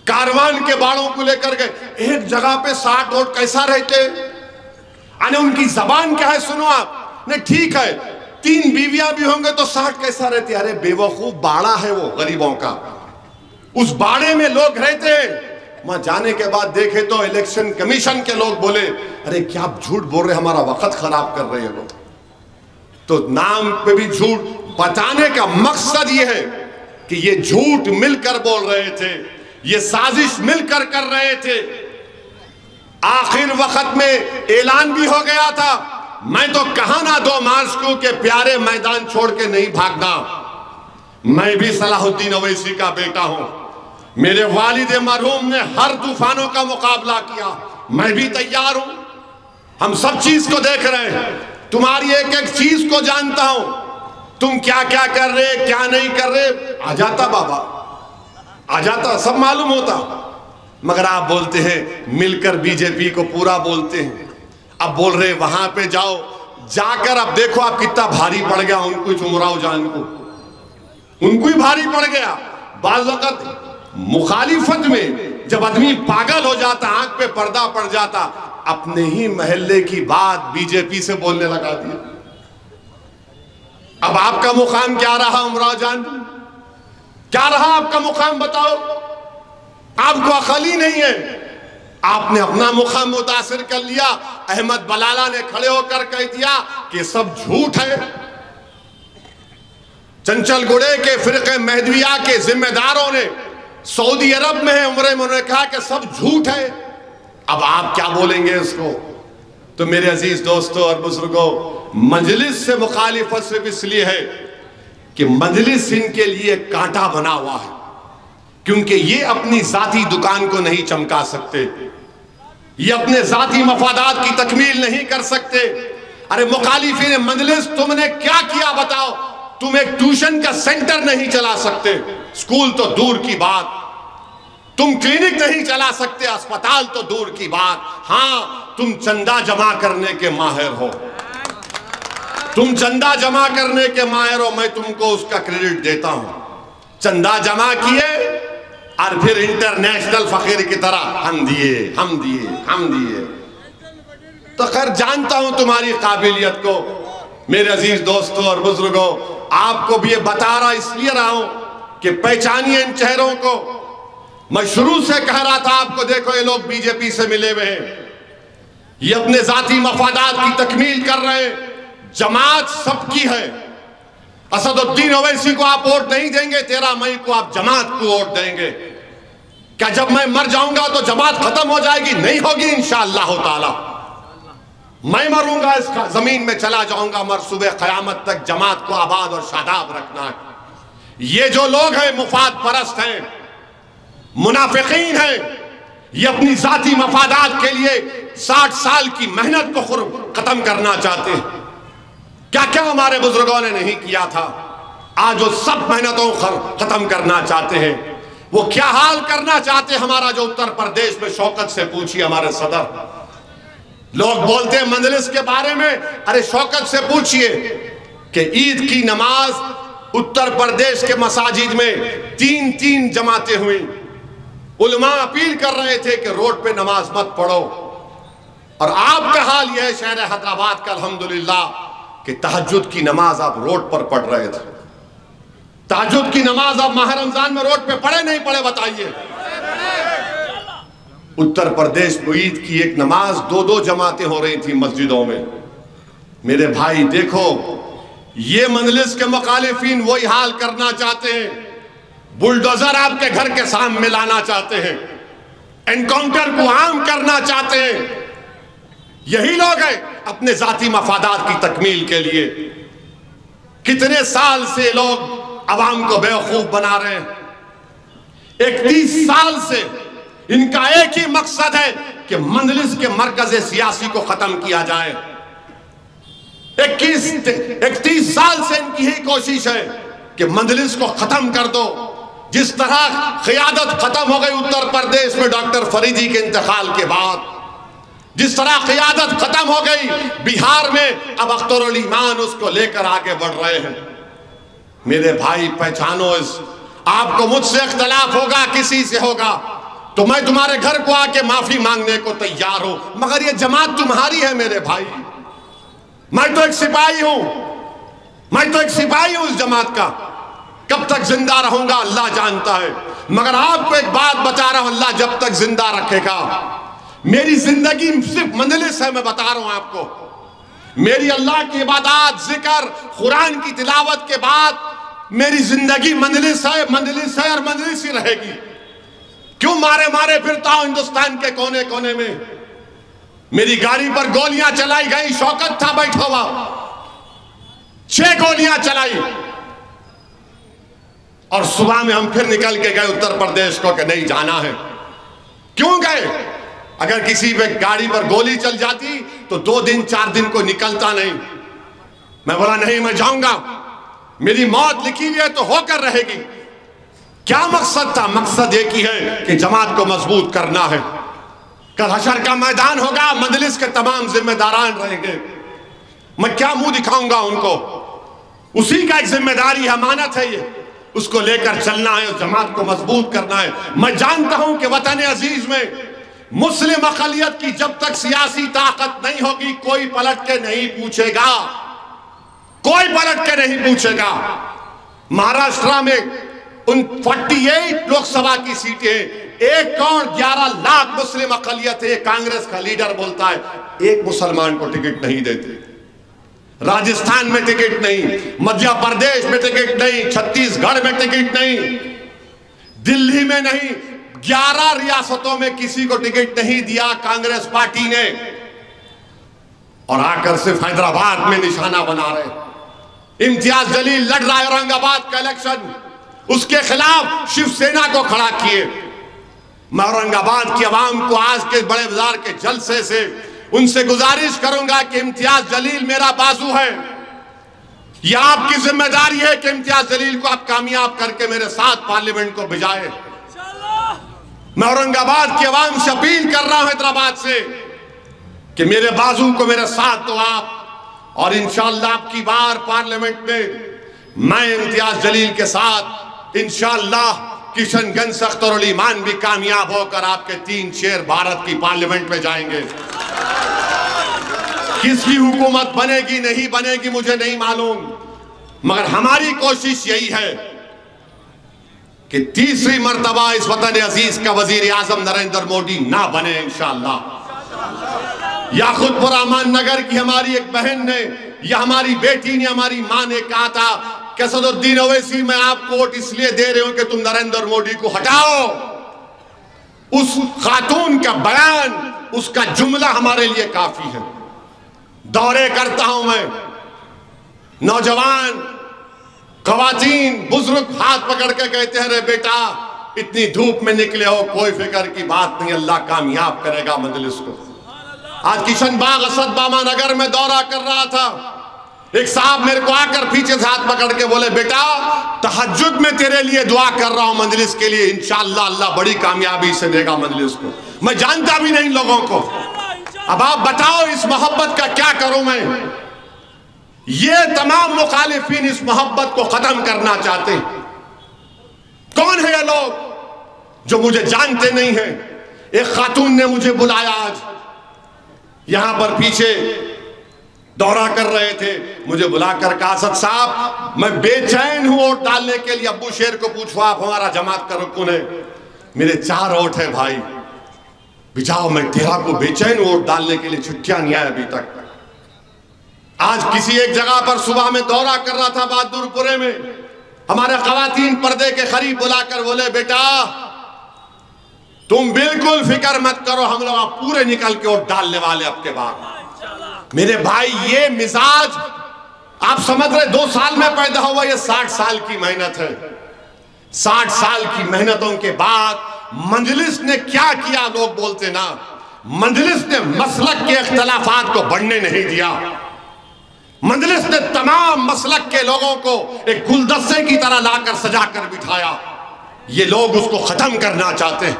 कारवान के बाड़ों को लेकर गए, एक जगह पे 60 वोट कैसा रहते, अने उनकी जबान क्या है सुनो आप। नहीं ठीक है, 3 बीवियां भी होंगे तो 60 कैसा रहती? अरे बेवकूफ, बाड़ा है वो गरीबों का, उस बाड़े में लोग रहते हैं। वहां जाने के बाद देखे तो इलेक्शन कमीशन के लोग बोले, अरे क्या आप झूठ बोल रहे, हमारा वक्त खराब कर रहे हैं लोग। तो नाम पे भी झूठ बताने का मकसद ये है कि ये झूठ मिलकर बोल रहे थे, ये साजिश मिलकर कर रहे थे। आखिर वक्त में ऐलान भी हो गया था, मैं तो कहा ना 2 मार्च को के प्यारे मैदान छोड़ के नहीं भागना। मैं भी सलाहुद्दीन अवैसी का बेटा हूं, मेरे वालिद मरहूम ने हर तूफानों का मुकाबला किया, मैं भी तैयार हूं। हम सब चीज को देख रहे हैं, तुम्हारी एक एक चीज को जानता हूं, तुम क्या क्या कर रहे क्या नहीं कर रहे, आ जाता बाबा, आ जाता, सब मालूम होता। मगर आप बोलते हैं मिलकर बीजेपी को पूरा बोलते हैं। अब बोल रहे वहां पे जाओ, जाकर अब देखो आप कितना भारी पड़ गया उनको, उमराव जान को, उनको ही भारी पड़ गया। बाज़ वक़्त मुखालिफत में जब आदमी पागल हो जाता, आंख पे पर्दा पड़ जाता, अपने ही महल्ले की बात बीजेपी से बोलने लगा दिया। अब आपका मुकाम क्या रहा उमराव जान, क्या रहा आपका मुकाम बताओ? आपको अकल ही नहीं है, आपने अपना मुकाम मुतासिर कर लिया। अहमद बलाला ने खड़े होकर कह दिया कि सब झूठ है। चंचल गुड़े के फिरके महदविया के जिम्मेदारों ने सऊदी अरब में है उम्रे में, उन्होंने कहा कि सब झूठ है। अब आप क्या बोलेंगे इसको? तो मेरे अजीज दोस्तों और बुजुर्गों, मजलिस से मुखालिफत सिर्फ इसलिए है कि मजलिस इनके लिए कांटा बना हुआ है, क्योंकि ये अपनी जाती दुकान को नहीं चमका सकते, ये अपने जाती मफादात की तकमील नहीं कर सकते। अरे मुखालिफिन मजलिस, तुमने क्या किया बताओ? तुम एक ट्यूशन का सेंटर नहीं चला सकते, स्कूल तो दूर की बात, तुम क्लिनिक नहीं चला सकते, अस्पताल तो दूर की बात। हाँ, तुम चंदा जमा करने के माहिर हो, तुम चंदा जमा करने के माहिर हो, मैं तुमको उसका क्रेडिट देता हूं। चंदा जमा किए और फिर इंटरनेशनल फकीर की तरह हम दिए, हम दिए, हम दिए। तो खैर जानता हूं तुम्हारी काबिलियत को। मेरे अजीज दोस्तों और बुजुर्गों, आपको भी ये बता रहा इसलिए रहा हूं कि पहचानिए इन चेहरों को। मैं शुरू से कह रहा था आपको, देखो ये लोग बीजेपी से मिले हुए हैं, ये अपने जाती मफादात की तकमील कर रहे हैं। जमात सबकी है, असदुद्दीन ओवैसी को आप वोट नहीं देंगे, 13 मई को आप जमात को वोट देंगे। क्या जब मैं मर जाऊंगा तो जमात खत्म हो जाएगी? नहीं होगी इंशाअल्लाह ताला। मैं मरूंगा, इसका जमीन में चला जाऊंगा, मर सुबह क़यामत तक जमात को आबाद और शादाब रखना है। ये जो लोग हैं मुफाद परस्त हैं, मुनाफिकीन हैं, ये अपनी जाती मफादात के लिए 60 साल की मेहनत को खत्म करना चाहते हैं। क्या क्या हमारे बुजुर्गों ने नहीं किया था, आज वो सब मेहनतों को खत्म करना चाहते हैं। वो क्या हाल करना चाहते हैं हमारा, जो उत्तर प्रदेश में शौकत से पूछिए हमारे सदर। लोग बोलते हैं मजलिस के बारे में, अरे शौकत से पूछिए कि ईद की नमाज उत्तर प्रदेश के मसाजिद में 3-3 जमातें हुई। उलमा अपील कर रहे थे कि रोड पे नमाज मत पढ़ो, और आपका हाल यह है शहर हैदराबाद का अल्हम्दुलिल्लाह कि तहज्जुद की नमाज आप रोड पर पढ़ रहे थे। तहज्जुद की नमाज आप माह रमजान में रोड पे पढ़े नहीं पढ़े बताइए? उत्तर प्रदेश में ईद की एक नमाज 2-2 जमातें हो रही थी मस्जिदों में। मेरे भाई देखो, ये मजलिस के मुखालिफिन वही हाल करना चाहते हैं, बुलडोजर आपके घर के सामने लाना चाहते हैं। एनकाउंटर को आम करना चाहते हैं। यही लोग हैं अपने जाती मफादात की तकमील के लिए। कितने साल से लोग अवाम को बेवकूफ बना रहे हैं। 31 साल से इनका एक ही मकसद है कि मंजलिस के मरकज सियासी को खत्म किया जाए। 31 साल से इनकी ही कोशिश है कि मंजलिस को खत्म कर दो। जिस तरह क़ियादत खत्म हो गई उत्तर प्रदेश में डॉक्टर फरीदी के इंतकाल के बाद, जिस तरह क़ियादत खत्म हो गई बिहार में, अब अख्तरुल ईमान उसको लेकर आगे बढ़ रहे हैं। मेरे भाई पहचानो इस, आपको मुझसे इख्तलाफ होगा, किसी से होगा, तो मैं तुम्हारे घर को आके माफी मांगने को तैयार हूं, मगर ये जमात तुम्हारी है मेरे भाई। मैं तो एक सिपाही हूं, मैं तो एक सिपाही हूं इस जमात का। कब तक जिंदा रहूंगा अल्लाह जानता है, मगर आपको एक बात बता रहा हूं, अल्लाह जब तक जिंदा रखेगा। मेरी जिंदगी सिर्फ मंजलिस है, मैं बता रहा हूं आपको। मेरी अल्लाह की इबादत, जिक्र, कुरान की तिलावत के बाद मेरी जिंदगी मंजलिस है, मंजलिस है और मंजलिस ही रहेगी। क्यों मारे मारे फिरता हूं हिंदुस्तान के कोने कोने में। मेरी गाड़ी पर गोलियां चलाई गई, शौकत था बैठा हुआ, 6 गोलियां चलाई, और सुबह में हम फिर निकल के गए उत्तर प्रदेश को कि नहीं जाना है। क्यों गए? अगर किसी पे गाड़ी पर गोली चल जाती तो 2 दिन 4 दिन को निकलता नहीं। मैं बोला नहीं, मैं जाऊंगा, मेरी मौत लिखी हुई है तो होकर रहेगी। क्या मकसद था? मकसद एक ही है कि जमात को मजबूत करना है। कल हशर का मैदान होगा, मजलिस के तमाम जिम्मेदारान रहेंगे, मैं क्या मुंह दिखाऊंगा उनको? उसी का एक जिम्मेदारी, अमानत है ये, उसको लेकर चलना है, उस जमात को मजबूत करना है। मैं जानता हूं कि वतन अजीज में मुस्लिम अक़लियत की जब तक सियासी ताकत नहीं होगी, कोई पलट के नहीं पूछेगा, कोई पलट के नहीं पूछेगा। महाराष्ट्र में 48 लोकसभा की सीटें, 1 करोड़ 11 लाख मुस्लिम अक़लियत है। कांग्रेस का लीडर बोलता है एक मुसलमान को टिकट नहीं देते। राजस्थान में टिकट नहीं, मध्य प्रदेश में टिकट नहीं, छत्तीसगढ़ में टिकट नहीं, दिल्ली में नहीं, 11 रियासतों में किसी को टिकट नहीं दिया कांग्रेस पार्टी ने, और आकर सिर्फ हैदराबाद में निशाना बना रहे। इम्तियाज जलील लड़ रहा है औरंगाबाद का इलेक्शन, उसके खिलाफ शिवसेना को खड़ा किए। मैं औरंगाबाद की आवाम को आज के बड़े बाजार के जलसे से उनसे गुजारिश करूंगा कि इम्तियाज जलील मेरा बाजू है। यह आपकी जिम्मेदारी है कि इम्तियाज जलील को आप कामयाब करके मेरे साथ पार्लियामेंट को भिजाए। मैं औरंगाबाद की आवाम से अपील कर रहा हूं हैदराबाद से कि मेरे बाजू को मेरे साथ दो आप, और इंशाअल्लाह आपकी बार पार्लियामेंट में मैं इम्तियाज जलील के साथ इंशाअल्लाह किशनगंज से अख्तरुल ईमान भी कामयाब होकर आपके 3 शेर भारत की पार्लियामेंट में जाएंगे। किसकी हुकूमत बनेगी नहीं बनेगी मुझे नहीं मालूम, मगर हमारी कोशिश यही है कि तीसरी मर्तबा इस वतन अजीज का वजीर आजम नरेंद्र मोदी ना बने इंशाअल्लाह। याकुतपुर अमान नगर की हमारी एक बहन ने या हमारी बेटी ने, हमारी माँ ने कहा था कि असदुद्दीन ओवैसी मैं आपको वोट इसलिए दे रहे हूं कि तुम नरेंद्र मोदी को हटाओ। उस खातून का बयान, उसका जुमला हमारे लिए काफी है। दौरे करता हूं मैं, नौजवान खवातीन बुजुर्ग हाथ पकड़ के कहते हैं रे बेटा इतनी धूप में निकले हो, कोई फिक्र की बात नहीं, अल्लाह कामयाब करेगा मजलिस को। आज किशनबाग असदबामा नगर में दौरा कर रहा था, एक साहब मेरे को आकर पीछे से हाथ पकड़ के बोले बेटा तहज्जुद में तेरे लिए दुआ कर रहा हूं मजलिस के लिए, इंशाअल्लाह अल्लाह बड़ी कामयाबी से देगा मजलिस को। मैं जानता भी नहीं लोगों को। अब आप बताओ इस मोहब्बत का क्या करूं मैं? ये तमाम मुखालिफिन इस मोहब्बत को खत्म करना चाहते हैं। कौन है ये लोग जो मुझे जानते नहीं हैं? एक खातून ने मुझे बुलाया, आज यहां पर पीछे दौरा कर रहे थे, मुझे बुलाकर कहा असद साहब मैं बेचैन हूं वोट डालने के लिए, अब्बू शेर को पूछो आप हमारा जमात का रुकन है, मेरे 4 वोट है भाई, बिचाओ मैं तेरा को बेचैन वोट डालने के लिए, छुट्टियां नहीं आए अभी तक। आज किसी एक जगह पर सुबह में दौरा कर रहा था बहादुरपुरे में, हमारे खवातीन पर्दे के करीब बुलाकर बोले बेटा तुम बिल्कुल फिक्र मत करो, हम लोग पूरे निकल के वोट डालने वाले आपके बाद। मेरे भाई ये मिजाज आप समझ रहे, 2 साल में पैदा हुआ, ये 60 साल की मेहनत है। 60 साल की मेहनतों के बाद मजलिस ने क्या किया, लोग बोलते ना, मजलिस ने मसलक के इख्तलाफात को बढ़ने नहीं दिया। मजलिस ने तमाम मसलक के लोगों को एक गुलदस्ते की तरह लाकर सजाकर बिठाया। ये लोग उसको खत्म करना चाहते हैं,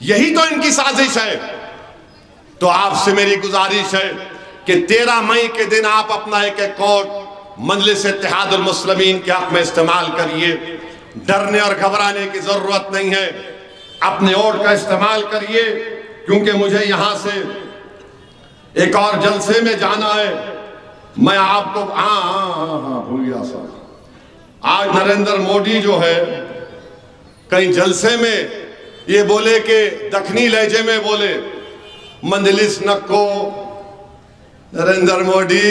यही तो इनकी साजिश है। तो आपसे मेरी गुजारिश है कि 13 मई के दिन आप अपना एक वोट मजलिस इत्तेहादुल मुस्लिमीन के हक में इस्तेमाल करिए। डरने और घबराने की जरूरत नहीं है, अपने वोट का इस्तेमाल करिए। क्योंकि मुझे यहां से एक और जलसे में जाना है। मैं आपको भूल गया साहब, आज नरेंद्र मोदी जो है कहीं जलसे में ये बोले कि दखनी लहजे में बोले, मंजलिस नक्को नरेंद्र मोदी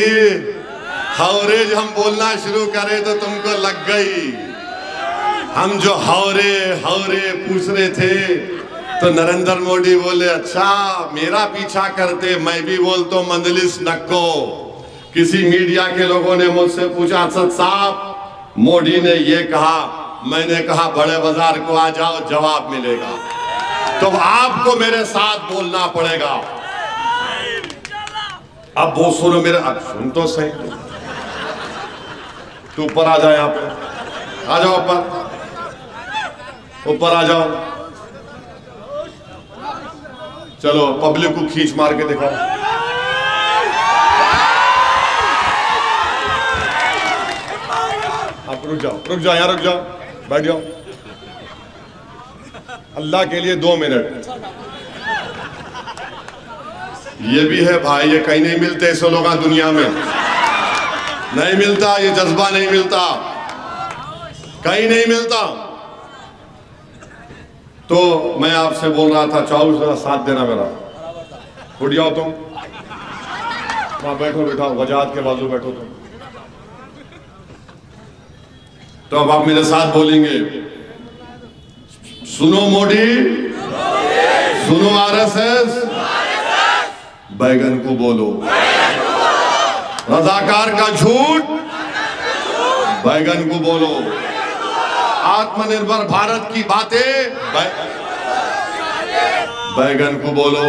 हौरे हम बोलना शुरू करें तो तुमको लग गई। हम जो हौरे हौरे पूछ रहे थे तो नरेंद्र मोदी बोले अच्छा मेरा पीछा करते, मैं भी बोलता हूं मंजलिस नक्को। किसी मीडिया के लोगों ने मुझसे पूछा असद साहब मोदी ने ये कहा, मैंने कहा बड़े बाजार को आ जाओ, जवाब मिलेगा। तो आपको मेरे साथ बोलना पड़ेगा। अब वो सुनो मेरे, अब सुन तो सही, तू ऊपर आ जाओ, यहाँ पे आ जाओ, ऊपर आ जाओ। चलो पब्लिक को खींच मार के दिखाओ। आप रुक जाओ, यहाँ रुक जाओ, बैठ जाओ। अल्लाह के लिए 2 मिनट। ये भी है भाई, ये कहीं नहीं मिलते ऐसे लोग दुनिया में, नहीं मिलता, ये जज्बा नहीं मिलता, कहीं नहीं मिलता। तो मैं आपसे बोल रहा था, चाहो जरा साथ देना मेरा, उठ जाओ तुम, वहां बैठो, बैठा वजाहत के बाजू बैठो तुम। तो अब आप मेरे साथ बोलेंगे, सुनो मोदी, सुनो आरएसएस, बैगन को बोलो, रजाकार का झूठ, बैगन को बोलो, आत्मनिर्भर भारत की बातें, बैगन को बोलो,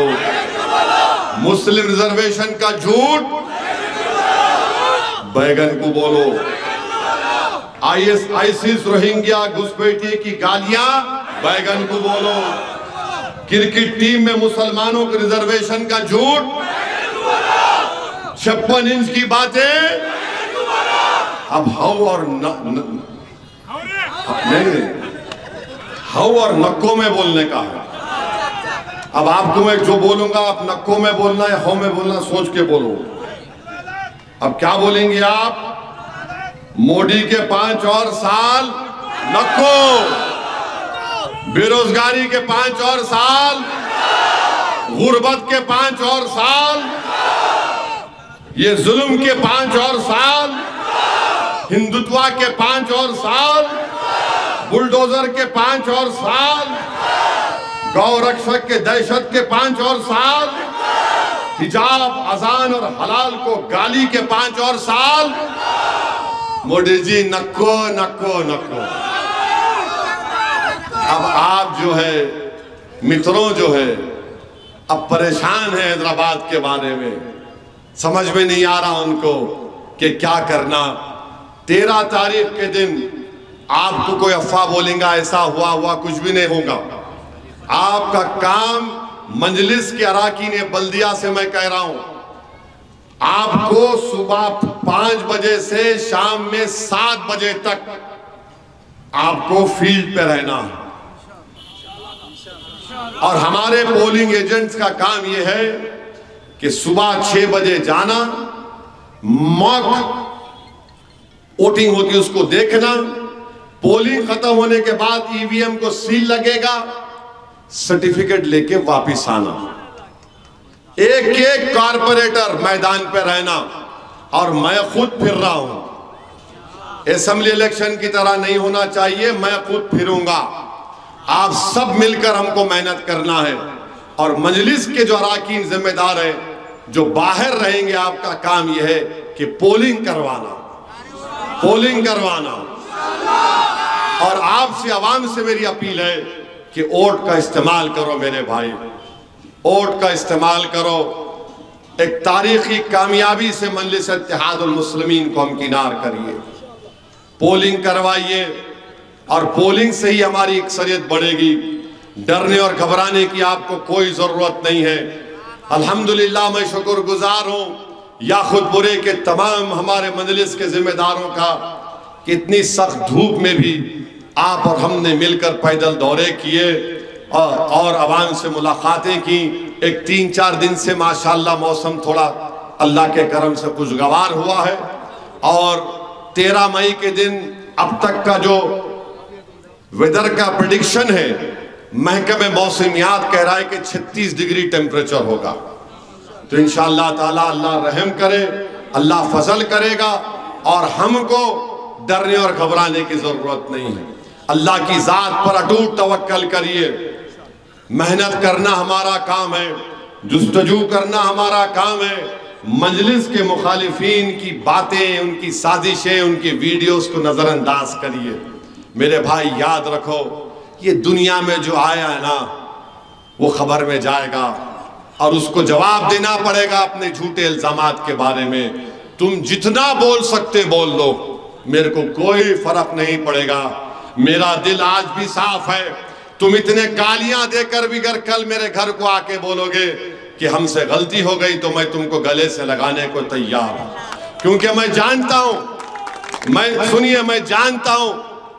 मुस्लिम रिजर्वेशन का झूठ, बैगन को बोलो, आईएस रोहिंग्या घुसपैठिए की गालियां, बैगन को बोलो, क्रिकेट टीम में मुसलमानों के रिजर्वेशन का झूठ, 56 इंच की बातें। अब हाउ और नहीं, हाउ और नक्को में बोलने का है। अब आपको मैं जो बोलूंगा आप नक्को में बोलना है, हाउ में बोलना, सोच के बोलो। अब क्या बोलेंगे आप? मोदी के 5 और साल नक्को, बेरोजगारी के 5 और साल, गुर्बत के 5 और साल, ये जुल्म के 5 और साल, हिंदुत्व के 5 और साल, बुलडोजर के 5 और साल, गौ रक्षक के दहशत के 5 और साल, हिजाब, अजान और हलाल को गाली के 5 और साल। मोदी जी नक्को नक्को नक्को। अब आप जो है मित्रों जो है अब परेशान है हैदराबाद के बारे में, समझ में नहीं आ रहा उनको कि क्या करना। 13 तारीख के दिन आपको कोई अफवाह बोलेगा ऐसा हुआ कुछ भी नहीं होगा। आपका काम मजलिस के अराकीन बल्दिया से मैं कह रहा हूं, आपको सुबह 5 बजे से शाम में 7 बजे तक आपको फील्ड पे रहना है। और हमारे पोलिंग एजेंट्स का काम यह है कि सुबह 6 बजे जाना, मॉक वोटिंग होती है उसको देखना, पोलिंग खत्म होने के बाद ईवीएम को सील लगेगा, सर्टिफिकेट लेके वापिस आना। एक एक कारपोरेटर मैदान पे रहना। और मैं खुद फिर रहा हूं, असेंबली इलेक्शन की तरह नहीं होना चाहिए, मैं खुद फिरूंगा। आप सब मिलकर हमको मेहनत करना है। और मजलिस के जो अराकीन जिम्मेदार हैं, जो बाहर रहेंगे, आपका काम यह है कि पोलिंग करवाना, पोलिंग करवाना। और आपसे, आवाम से मेरी अपील है कि वोट का इस्तेमाल करो मेरे भाई, वोट का इस्तेमाल करो। एक तारीखी कामयाबी से मजलिस इत्तेहादुल मुस्लिमीन को हमकिनार करिए, पोलिंग करवाइए। और पोलिंग से ही हमारी अक्सरियत बढ़ेगी। डरने और घबराने की आपको कोई जरूरत नहीं है। अल्हम्दुलिल्लाह, मैं शुक्रगुजार हूँ याखुतपुरे के तमाम हमारे मजलिस के जिम्मेदारों का कि इतनी सख्त धूप में भी आप और हमने मिलकर पैदल दौरे किए और आवाम से मुलाकातें की। एक 3-4 दिन से माशाअल्लाह मौसम थोड़ा अल्लाह के करम से खुशगवार हुआ है। और 13 मई के दिन अब तक का जो वेदर का प्रेडिक्शन है, महकमे मौसमियात कह रहा है कि 36 डिग्री टेम्परेचर होगा। तो इंशाअल्लाह ताला अल्लाह रहम करे, अल्लाह फजल करेगा और हमको डरने और घबराने की जरूरत नहीं है। अल्लाह की जात पर अटूट तवक्कल करिए। मेहनत करना हमारा काम है, जुस्तजू करना हमारा काम है। मजलिस के मुखालिफिन की बातें, उनकी साजिशें, उनकी वीडियोस को नजरअंदाज करिए। मेरे भाई याद रखो, ये दुनिया में जो आया है ना, वो खबर में जाएगा और उसको जवाब देना पड़ेगा अपने झूठे इल्जामात के बारे में। तुम जितना बोल सकते बोल लो, मेरे को कोई फर्क नहीं पड़ेगा। मेरा दिल आज भी साफ है। तुम इतने गालियां देकर भी अगर कल मेरे घर को आके बोलोगे कि हमसे गलती हो गई, तो मैं तुमको गले से लगाने को तैयार हूं। क्योंकि मैं जानता हूं, मैं जानता हूं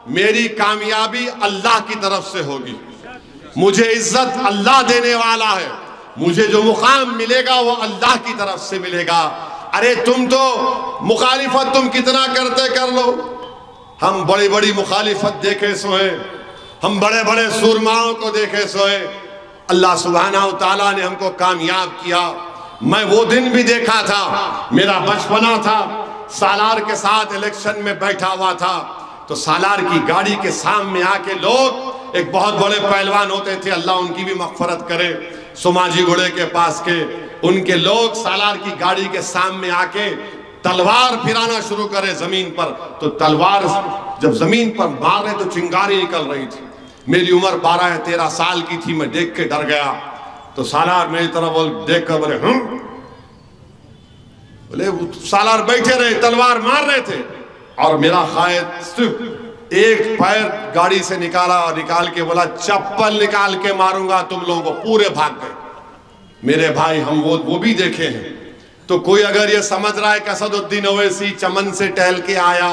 मेरी कामयाबी अल्लाह की तरफ से होगी। मुझे इज्जत अल्लाह देने वाला है। मुझे जो मुकाम मिलेगा वो अल्लाह की तरफ से मिलेगा। अरे तुम तो मुखालिफत तुम कितना करते कर लो। हम बड़ी बड़ी मुखालिफत देखे सोए, हम बड़े बड़े सूरमाओं को देखे सोए। अल्लाह सुब्हानहू तआला ने हमको कामयाब किया। मैं वो दिन भी देखा था, मेरा बचपना था, सालार के साथ इलेक्शन में बैठा हुआ था। तो सालार की गाड़ी के सामने आके लोग, एक बहुत बड़े पहलवान होते थे, अल्लाह उनकी भी मगफरत करे, सुमाजी घोड़े के पास के, उनके लोग सालार की गाड़ी के सामने आके तलवार फिराना शुरू करे जमीन पर। तो तलवार जब जमीन पर मारे तो चिंगारी निकल रही थी। मेरी उम्र 12 या 13 साल की थी। मैं देख के डर गया। तो सालार मेरी तरफ देख कर बोले सालार बैठे रहे, तलवार मार रहे थे। और मेरा कायद सिर्फ एक पैर गाड़ी से निकाला और निकाल के बोला, चप्पल निकाल के मारूंगा तुम लोगों को। पूरे भाग गए। मेरे भाई, हम वो भी देखे हैं। तो कोई अगर ये समझ रहा है कि असदुद्दीन ओवैसी चमन से टहल के आया,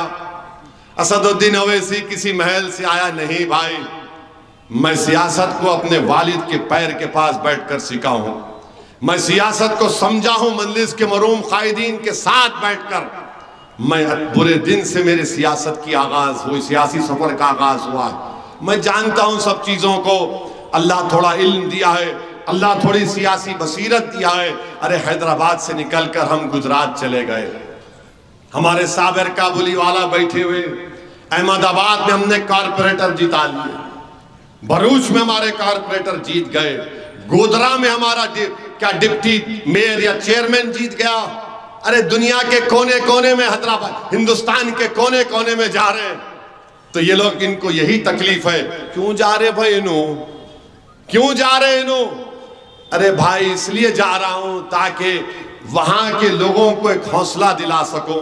असदुद्दीन ओवैसी किसी महल से आया, नहीं भाई। मैं सियासत को अपने वालिद के पैर के पास बैठकर सीखा हूं। मैं सियासत को समझा हूं मजलिस के मरूम कायदीन के साथ बैठकर। मैं बुरे दिन से मेरे सियासत की आगाज हुई, सियासी सफर का आगाज हुआ। मैं जानता हूं सब चीजों को। अल्लाह थोड़ा इल्म दिया है, अल्लाह थोड़ी सियासी बसीरत दिया है। अरे हैदराबाद से निकलकर हम गुजरात चले गए। हमारे साबिर काबुली वाला बैठे हुए। अहमदाबाद में हमने कारपोरेटर जिता लिए, भरूच में हमारे कारपोरेटर जीत गए, गोधरा में हमारा क्या डिप्टी मेयर या चेयरमैन जीत गया। अरे दुनिया के कोने कोने में, हैदराबाद हिंदुस्तान के कोने कोने में जा रहे हैं। तो ये लोग, इनको यही तकलीफ है, क्यों जा रहे भाई इनो, क्यों जा रहे इनो? अरे भाई इसलिए जा रहा हूं ताकि वहां के लोगों को एक हौसला दिला सको,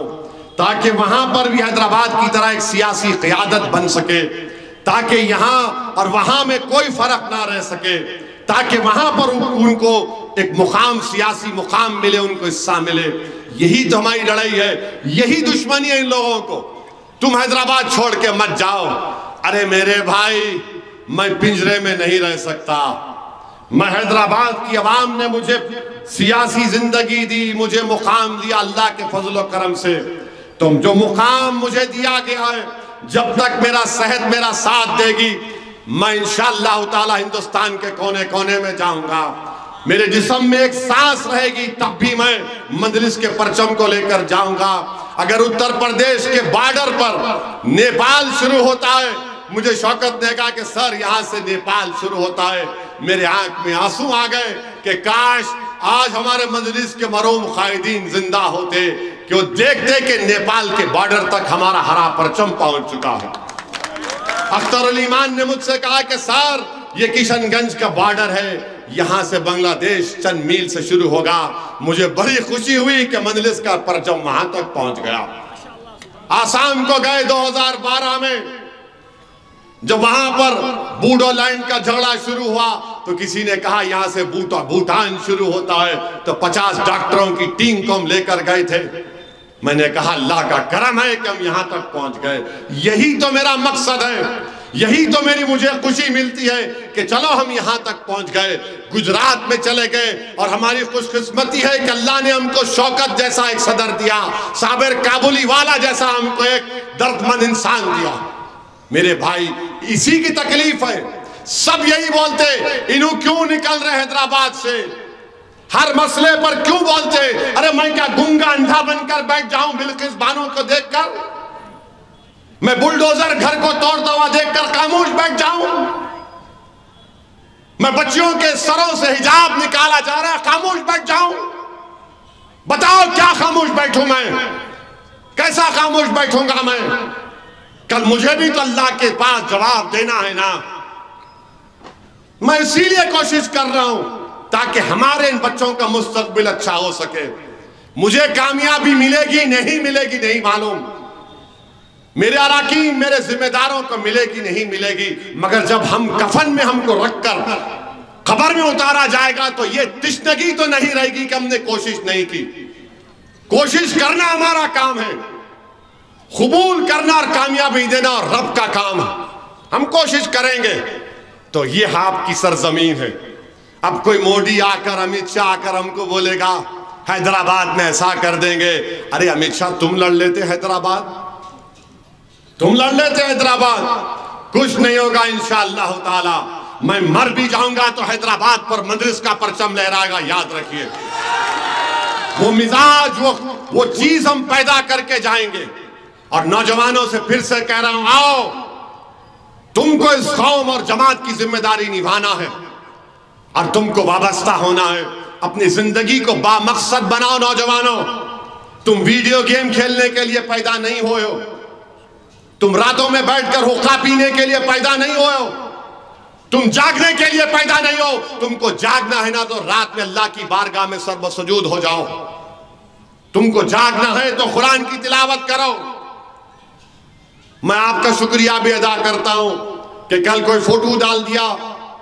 ताकि वहां पर भी हैदराबाद की तरह एक सियासी क़यादत बन सके, ताकि यहां और वहां में कोई फर्क ना रह सके, ताकि वहां पर उनको एक मुकाम, सियासी मुकाम मिले, उनको हिस्सा मिले। यही तो हमारी लड़ाई है, यही दुश्मनी है इन लोगों को। तुम हैदराबाद छोड़ के मत जाओ। अरे मेरे भाई, मैं पिंजरे में नहीं रह सकता। मैं हैदराबाद की आवाम ने मुझे सियासी जिंदगी दी, मुझे मुकाम दिया अल्लाह के फजल करम से। तुम जो मुकाम मुझे दिया गया है, जब तक मेरा सेहत मेरा साथ देगी, मैं इंशाअल्लाह ताला हिंदुस्तान के कोने कोने में जाऊंगा। मेरे जिस्म में एक सांस रहेगी, तब भी मैं मजलिस के परचम को लेकर जाऊंगा। अगर उत्तर प्रदेश के बॉर्डर पर नेपाल शुरू होता है मुझे शौकत ने कहा कि सर यहाँ से नेपाल शुरू होता है। मेरे आंख में आंसू आ गए कि काश आज हमारे मजलिस के मरूम कायदीन जिंदा होते कि वो देखते कि नेपाल के बॉर्डर तक हमारा हरा परचम पहुंच चुका है। अख्तर अली ईमान ने मुझसे कहा कि सर ये किशनगंज का बॉर्डर है, यहां से बांग्लादेश चंद मील से शुरू होगा। मुझे बड़ी खुशी हुई कि मजलिस का परचम वहां तक पहुंच गया। आसाम को गए 2012 में, जब वहां पर बूडोलैंड का झगड़ा शुरू हुआ तो किसी ने कहा यहां से भूटान शुरू होता है, तो 50 डॉक्टरों की टीम को हम लेकर गए थे। मैंने कहा अल्लाह का करम है कि हम यहां तक पहुंच गए। यही तो मेरा मकसद है, यही तो मुझे खुशी मिलती है कि चलो हम यहां तक पहुंच गए। गुजरात में चले गए और हमारी खुशकिस्मती है कि अल्लाह ने हमको शौकत जैसा एक सदर दिया, साबिर काबुली वाला जैसा हमको एक दर्दमंद इंसान दिया। मेरे भाई इसी की तकलीफ है। सब यही बोलते इन्हों क्यों निकल रहे हैदराबाद से, हर मसले पर क्यों बोलते, अरे मैं क्या गूंगा अंधा बनकर बैठ जाऊं बिल्किस बानो को देखकर, मैं बुलडोजर घर को तोड़ता हुआ देखकर खामोश बैठ जाऊं, मैं बच्चियों के सरों से हिजाब निकाला जा रहा है खामोश बैठ जाऊं। बताओ क्या खामोश बैठूं मैं, कैसा खामोश बैठूंगा मैं? कल मुझे भी तो अल्लाह के पास जवाब देना है ना। मैं इसीलिए कोशिश कर रहा हूं ताकि हमारे इन बच्चों का मुस्तकबिल अच्छा हो सके। मुझे कामयाबी मिलेगी नहीं मिलेगी नहीं मालूम, मेरे अराकीन मेरे जिम्मेदारों को मिलेगी नहीं मिलेगी, मगर जब हम कफन में हमको रखकर कब्र में उतारा जाएगा तो ये तिश्नगी तो नहीं रहेगी कि हमने कोशिश नहीं की। कोशिश करना हमारा काम है, कबूल करना और कामयाबी देना और रब का काम है। हम कोशिश करेंगे। तो ये आपकी सरजमीन है। अब कोई मोदी आकर अमित शाह आकर हमको बोलेगा हैदराबाद में ऐसा कर देंगे। अरे अमित शाह तुम लड़ लेते हैदराबाद, तुम लड़ लेते हैदराबाद, कुछ नहीं होगा इंशाअल्लाह ताला। मैं मर भी जाऊंगा तो हैदराबाद पर मजलिस का परचम लहराएगा, याद रखिए। वो मिजाज वो चीज हम पैदा करके जाएंगे। और नौजवानों से फिर से कह रहा हूं, आओ तुमको इस कौम और जमात की जिम्मेदारी निभाना है और तुमको वाबस्ता होना है। अपनी जिंदगी को बामकसद बनाओ नौजवानों। तुम वीडियो गेम खेलने के लिए पैदा नहीं हुए हो, तुम रातों में बैठकर हुक्का पीने के लिए पैदा नहीं हुए हो, तुम जागने के लिए पैदा नहीं हो। तुमको जागना है ना तो रात में अल्लाह की बारगाह में सर्वसुजूद हो जाओ। तुमको जागना है तो कुरान की तिलावत करो। मैं आपका शुक्रिया भी अदा करता हूं कि कल कोई फोटो डाल दिया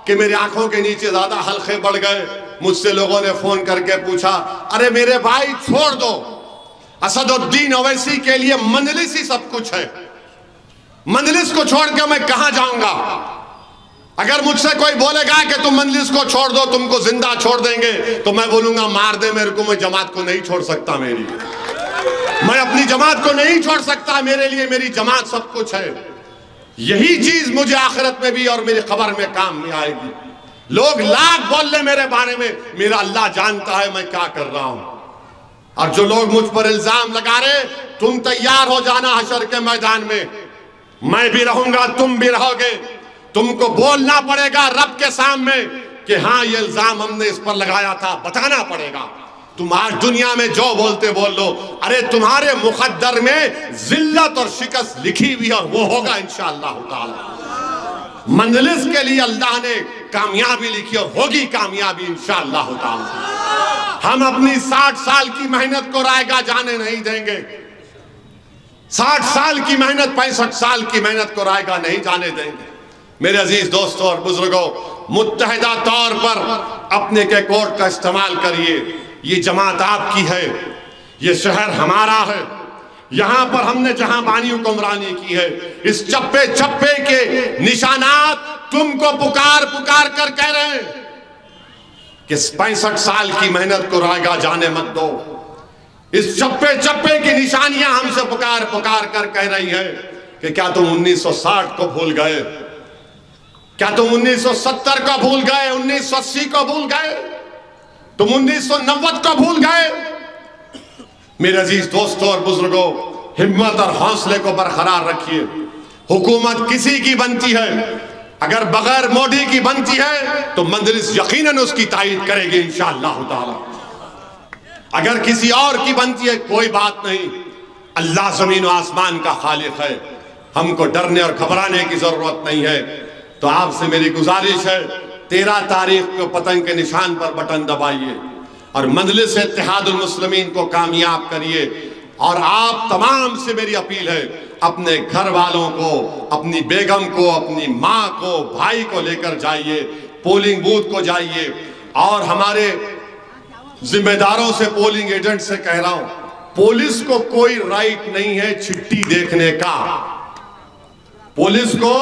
कि मेरी आंखों के नीचे ज्यादा हल्के बढ़ गए। मुझसे लोगों ने फोन करके पूछा, अरे मेरे भाई छोड़ दो, असदुद्दीन ओवैसी के लिए मंजलिस ही सब कुछ है, मंजलिस को छोड़ के मैं कहां जाऊंगा? अगर मुझसे कोई बोलेगा कि तुम मंजलिस को छोड़ दो, तुमको जिंदा छोड़ देंगे, तो मैं बोलूंगा मार दे मेरे को, मैं जमात को नहीं छोड़ सकता। मैं अपनी जमात को नहीं छोड़ सकता, मेरे लिए मेरी जमात सब कुछ है। यही चीज मुझे आखिरत में भी और मेरी खबर में काम में आएगी। लोग लाख बोल ले मेरे बारे में, मेरा अल्लाह जानता है मैं क्या कर रहा हूं। और जो लोग मुझ पर इल्जाम लगा रहे, तुम तैयार हो जाना हशर के मैदान में, मैं भी रहूंगा तुम भी रहोगे। तुमको बोलना पड़ेगा रब के सामने कि हाँ ये इल्जाम हमने इस पर लगाया था, बताना पड़ेगा। तुम आज दुनिया में जो बोलते बोल लो, अरे तुम्हारे मुकद्दर में जिल्लत और शिकस्त लिखी हुई है और वो होगा इंशाअल्लाह ताला। मंजलिस के लिए अल्लाह ने कामयाबी लिखी और होगी कामयाबी इंशाअल्लाह ताला। हम अपनी 60 साल की मेहनत को रायगा जाने नहीं देंगे। 60 साल की मेहनत, 65 साल की मेहनत को रायगा नहीं जाने देंगे। मेरे अजीज दोस्तों और बुजुर्गों, मुत्तहिदा तौर पर अपने के कोड का इस्तेमाल करिए। ये जमात आपकी है, ये शहर हमारा है। यहां पर हमने जहां बानी हुक्मरानी की है, इस चप्पे चप्पे के निशानात तुमको पुकार पुकार कर कह रहे हैं कि 65 साल की मेहनत को रायगा जाने मत दो। इस चप्पे चप्पे की निशानियां हमसे पुकार पुकार कर कह रही है कि क्या तुम 1960 को भूल गए? क्या तुम 1970 को भूल गए? 1980 को भूल गए? तुम 1990 को भूल गए? मेरे अजीज दोस्तों और बुजुर्गों, हिम्मत और हौसले को बरकरार रखिए। हुकूमत किसी की बनती है, अगर बगैर मोदी की बनती है तो मजलिस यकीनन उसकी तायीद करेगी इंशाअल्लाह ताला। अगर किसी और की बनती है कोई बात नहीं, अल्लाह जमीन और आसमान का खालिक है, हमको डरने और घबराने की जरूरत नहीं है। तो आपसे मेरी गुजारिश है, 13 तारीख को पतंग के निशान पर बटन दबाइए और मजलिस इत्तेहादुल मुस्लिमीन को कामयाब करिए। और आप तमाम से मेरी अपील है, अपने घर वालों को, अपनी बेगम को, अपनी माँ को, भाई को लेकर जाइए, पोलिंग बूथ को जाइए। और हमारे जिम्मेदारों से, पोलिंग एजेंट से कह रहा हूं, पुलिस को कोई राइट नहीं है चिट्ठी देखने का। पुलिस को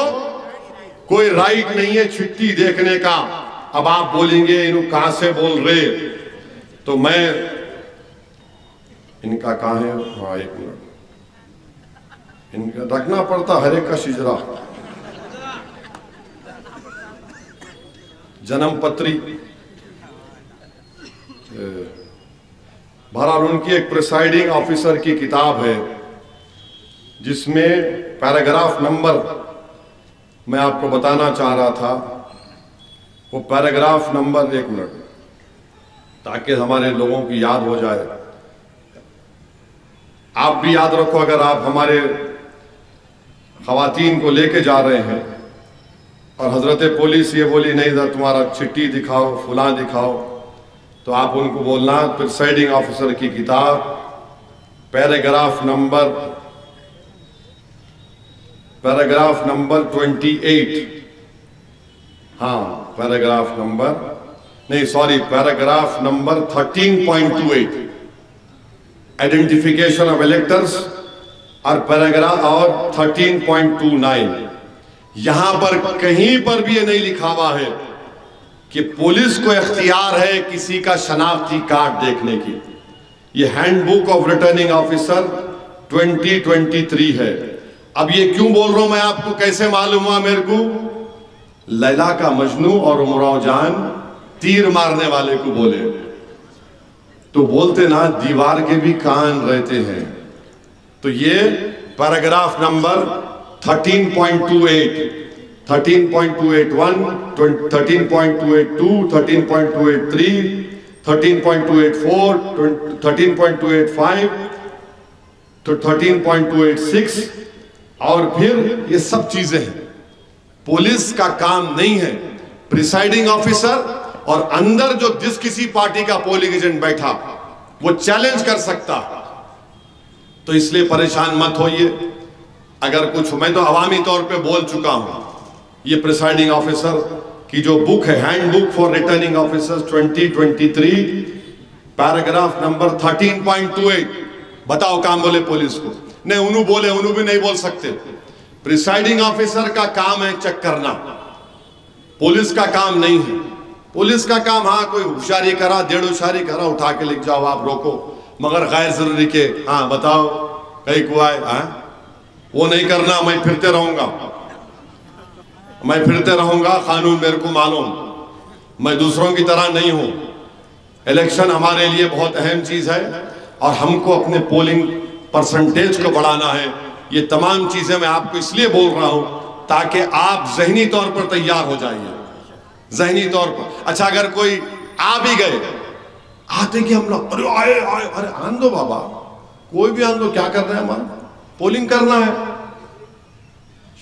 कोई राइट नहीं है चिट्ठी देखने का। अब आप बोलेंगे इन्हों कहां से बोल रहे, तो मैं इनका कहां है, हाँ एक मिनट, इनका रखना पड़ता हर एक का शिजरा, जन्म पत्री। बहरहाल उनकी एक प्रिसाइडिंग ऑफिसर की किताब है जिसमें पैराग्राफ नंबर मैं आपको बताना चाह रहा था। वो पैराग्राफ नंबर, एक मिनट, ताकि हमारे लोगों की याद हो जाए। आप भी याद रखो, अगर आप हमारे खवातीन को लेके जा रहे हैं और हजरत पुलिस ये बोली नहीं था तुम्हारा चिट्ठी दिखाओ, फुला दिखाओ, तो आप उनको बोलना प्रिसाइडिंग ऑफिसर की किताब पैराग्राफ नंबर 28, हाँ पैराग्राफ नंबर नहीं sorry paragraph number 13.28 identification of electors, और पैराग्राफ और 13.29, यहां पर कहीं पर भी ये नहीं लिखा हुआ है कि पुलिस को इख्तियार है किसी का शनाख्ती कार्ड देखने की। ये हैंडबुक ऑफ रिटर्निंग ऑफिसर 2023 है। अब ये क्यों बोल रहा हूं मैं आपको, कैसे मालूम हुआ मेरे को? लैला का मजनू और उमराव जान तीर मारने वाले को बोले, तो बोलते ना दीवार के भी कान रहते हैं। तो ये पैराग्राफ नंबर 13.28, 13.281, 13.282, 13.283, 13.284, 13.285 तो 13.286, और फिर ये सब चीजें हैं। पुलिस का काम नहीं है, प्रिसाइडिंग ऑफिसर और अंदर जो जिस किसी पार्टी का पोलिंग एजेंट बैठा वो चैलेंज कर सकता। तो इसलिए परेशान मत होइए। अगर कुछ, मैं तो अवामी तौर पे बोल चुका हूं। ये प्रिसाइडिंग ऑफिसर की जो बुक है, handbook for returning officers 2023, paragraph number 13.28, बताओ काम बोले पुलिस को, नहीं उन्हों बोले, उन्हों भी नहीं बोल सकते। प्रिसाइडिंग ऑफिसर का काम है चेक करना, पुलिस का काम नहीं है। पुलिस का काम, हाँ कोई होशियारी करा, डेढ़ होशियारी करा, उठा के लिख जाओ, आप रोको, मगर गैर जरूरी के हाँ बताओ कहीं को आए, हाँ वो नहीं करना। मैं फिरते रहूंगा, कानून मेरे को मालूम, मैं दूसरों की तरह नहीं हूं। इलेक्शन हमारे लिए बहुत अहम चीज है और हमको अपने पोलिंग परसेंटेज को बढ़ाना है। ये तमाम चीजें मैं आपको इसलिए बोल रहा हूं ताकि आप जहनी तौर पर तैयार हो जाइए, जहनी तौर पर। अच्छा अगर कोई आ भी गए, आते कि हम लोग अरे आए आए, अरे आन दो बाबा, कोई भी आन दो, क्या कर रहे हैं, हमारा पोलिंग करना है,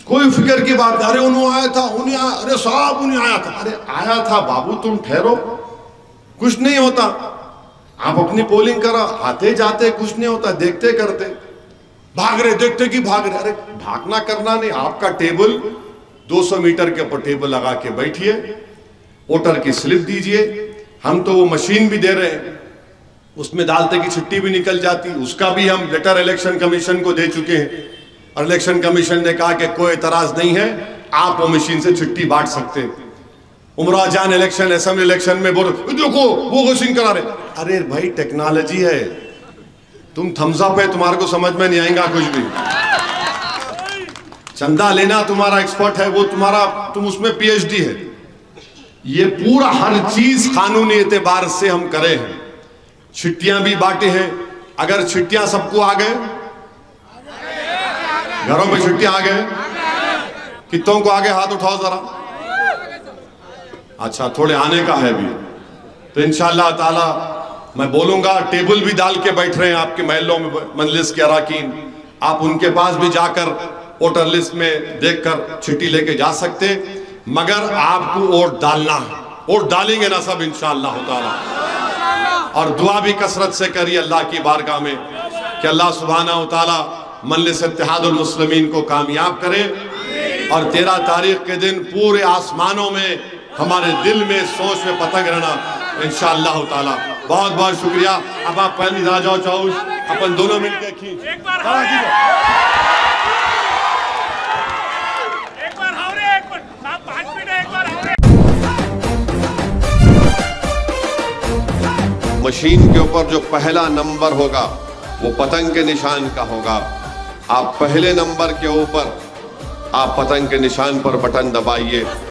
कोई फिक्र की बात नहीं। अरे उन्होंने आया था, उन्हें आया, अरे साहब उन्हें आया था, अरे आया था बाबू तुम ठहरो, कुछ नहीं होता। आप अपनी पोलिंग करो, आते जाते कुछ नहीं होता, देखते करते भाग रहे, देखते कि भाग रहे। अरे भागना करना नहीं, आपका टेबल 200 मीटर के ऊपर टेबल लगा के बैठिए, वोटर की स्लिप दीजिए। हम तो वो मशीन भी दे रहे हैं, उसमें डालते की छुट्टी भी निकल जाती, उसका भी हम लेटर इलेक्शन कमीशन को दे चुके हैं और इलेक्शन कमीशन ने कहा कि कोई एतराज नहीं है, आप वो मशीन से छुट्टी बांट सकते हैं। उमराव जान इलेक्शन, असेंबली इलेक्शन में बोलो देखो वो घोषित करा रहे, अरे भाई टेक्नोलॉजी है, तुम थम्स अप है, तुम्हारे को समझ में नहीं आएगा कुछ भी। चंदा लेना तुम्हारा एक्सपर्ट है, वो तुम्हारा, तुम उसमें पीएचडी है। ये पूरा हर चीज कानूनी एतबार से हम करे हैं। छिट्टियां भी बांटे हैं, अगर छिट्टियां सबको आ गए, घरों में छिट्टियां आ गए, कितनों को आगे हाथ उठाओ जरा। अच्छा, थोड़े आने का है भी, तो इंशाअल्लाह ताला मैं बोलूंगा। टेबल भी डाल के बैठ रहे हैं आपके महलों में मजलिस के अराकीन, आप उनके पास भी जाकर वोटर लिस्ट में देखकर चिट्ठी लेके जा सकते, मगर आपको वोट डालना है। वोट डालेंगे ना सब इंशाअल्लाह ताला, और दुआ भी कसरत से करिए अल्लाह की बारगाह में कि अल्लाह सुब्हानहू तआला मजलिस इत्तेहादुल मुस्लिमीन को कामयाब करे, और 13 तारीख के दिन पूरे आसमानों में हमारे दिल में सोच में पतंग रहना इंशाअल्लाह ताला। बहुत बहुत शुक्रिया। अब आप पहली राजाओ चाउस अपन दोनों मिलकर खींच मशीन के ऊपर जो पहला नंबर होगा वो पतंग के निशान का होगा। आप पहले नंबर के ऊपर आप पतंग के निशान पर बटन दबाइए।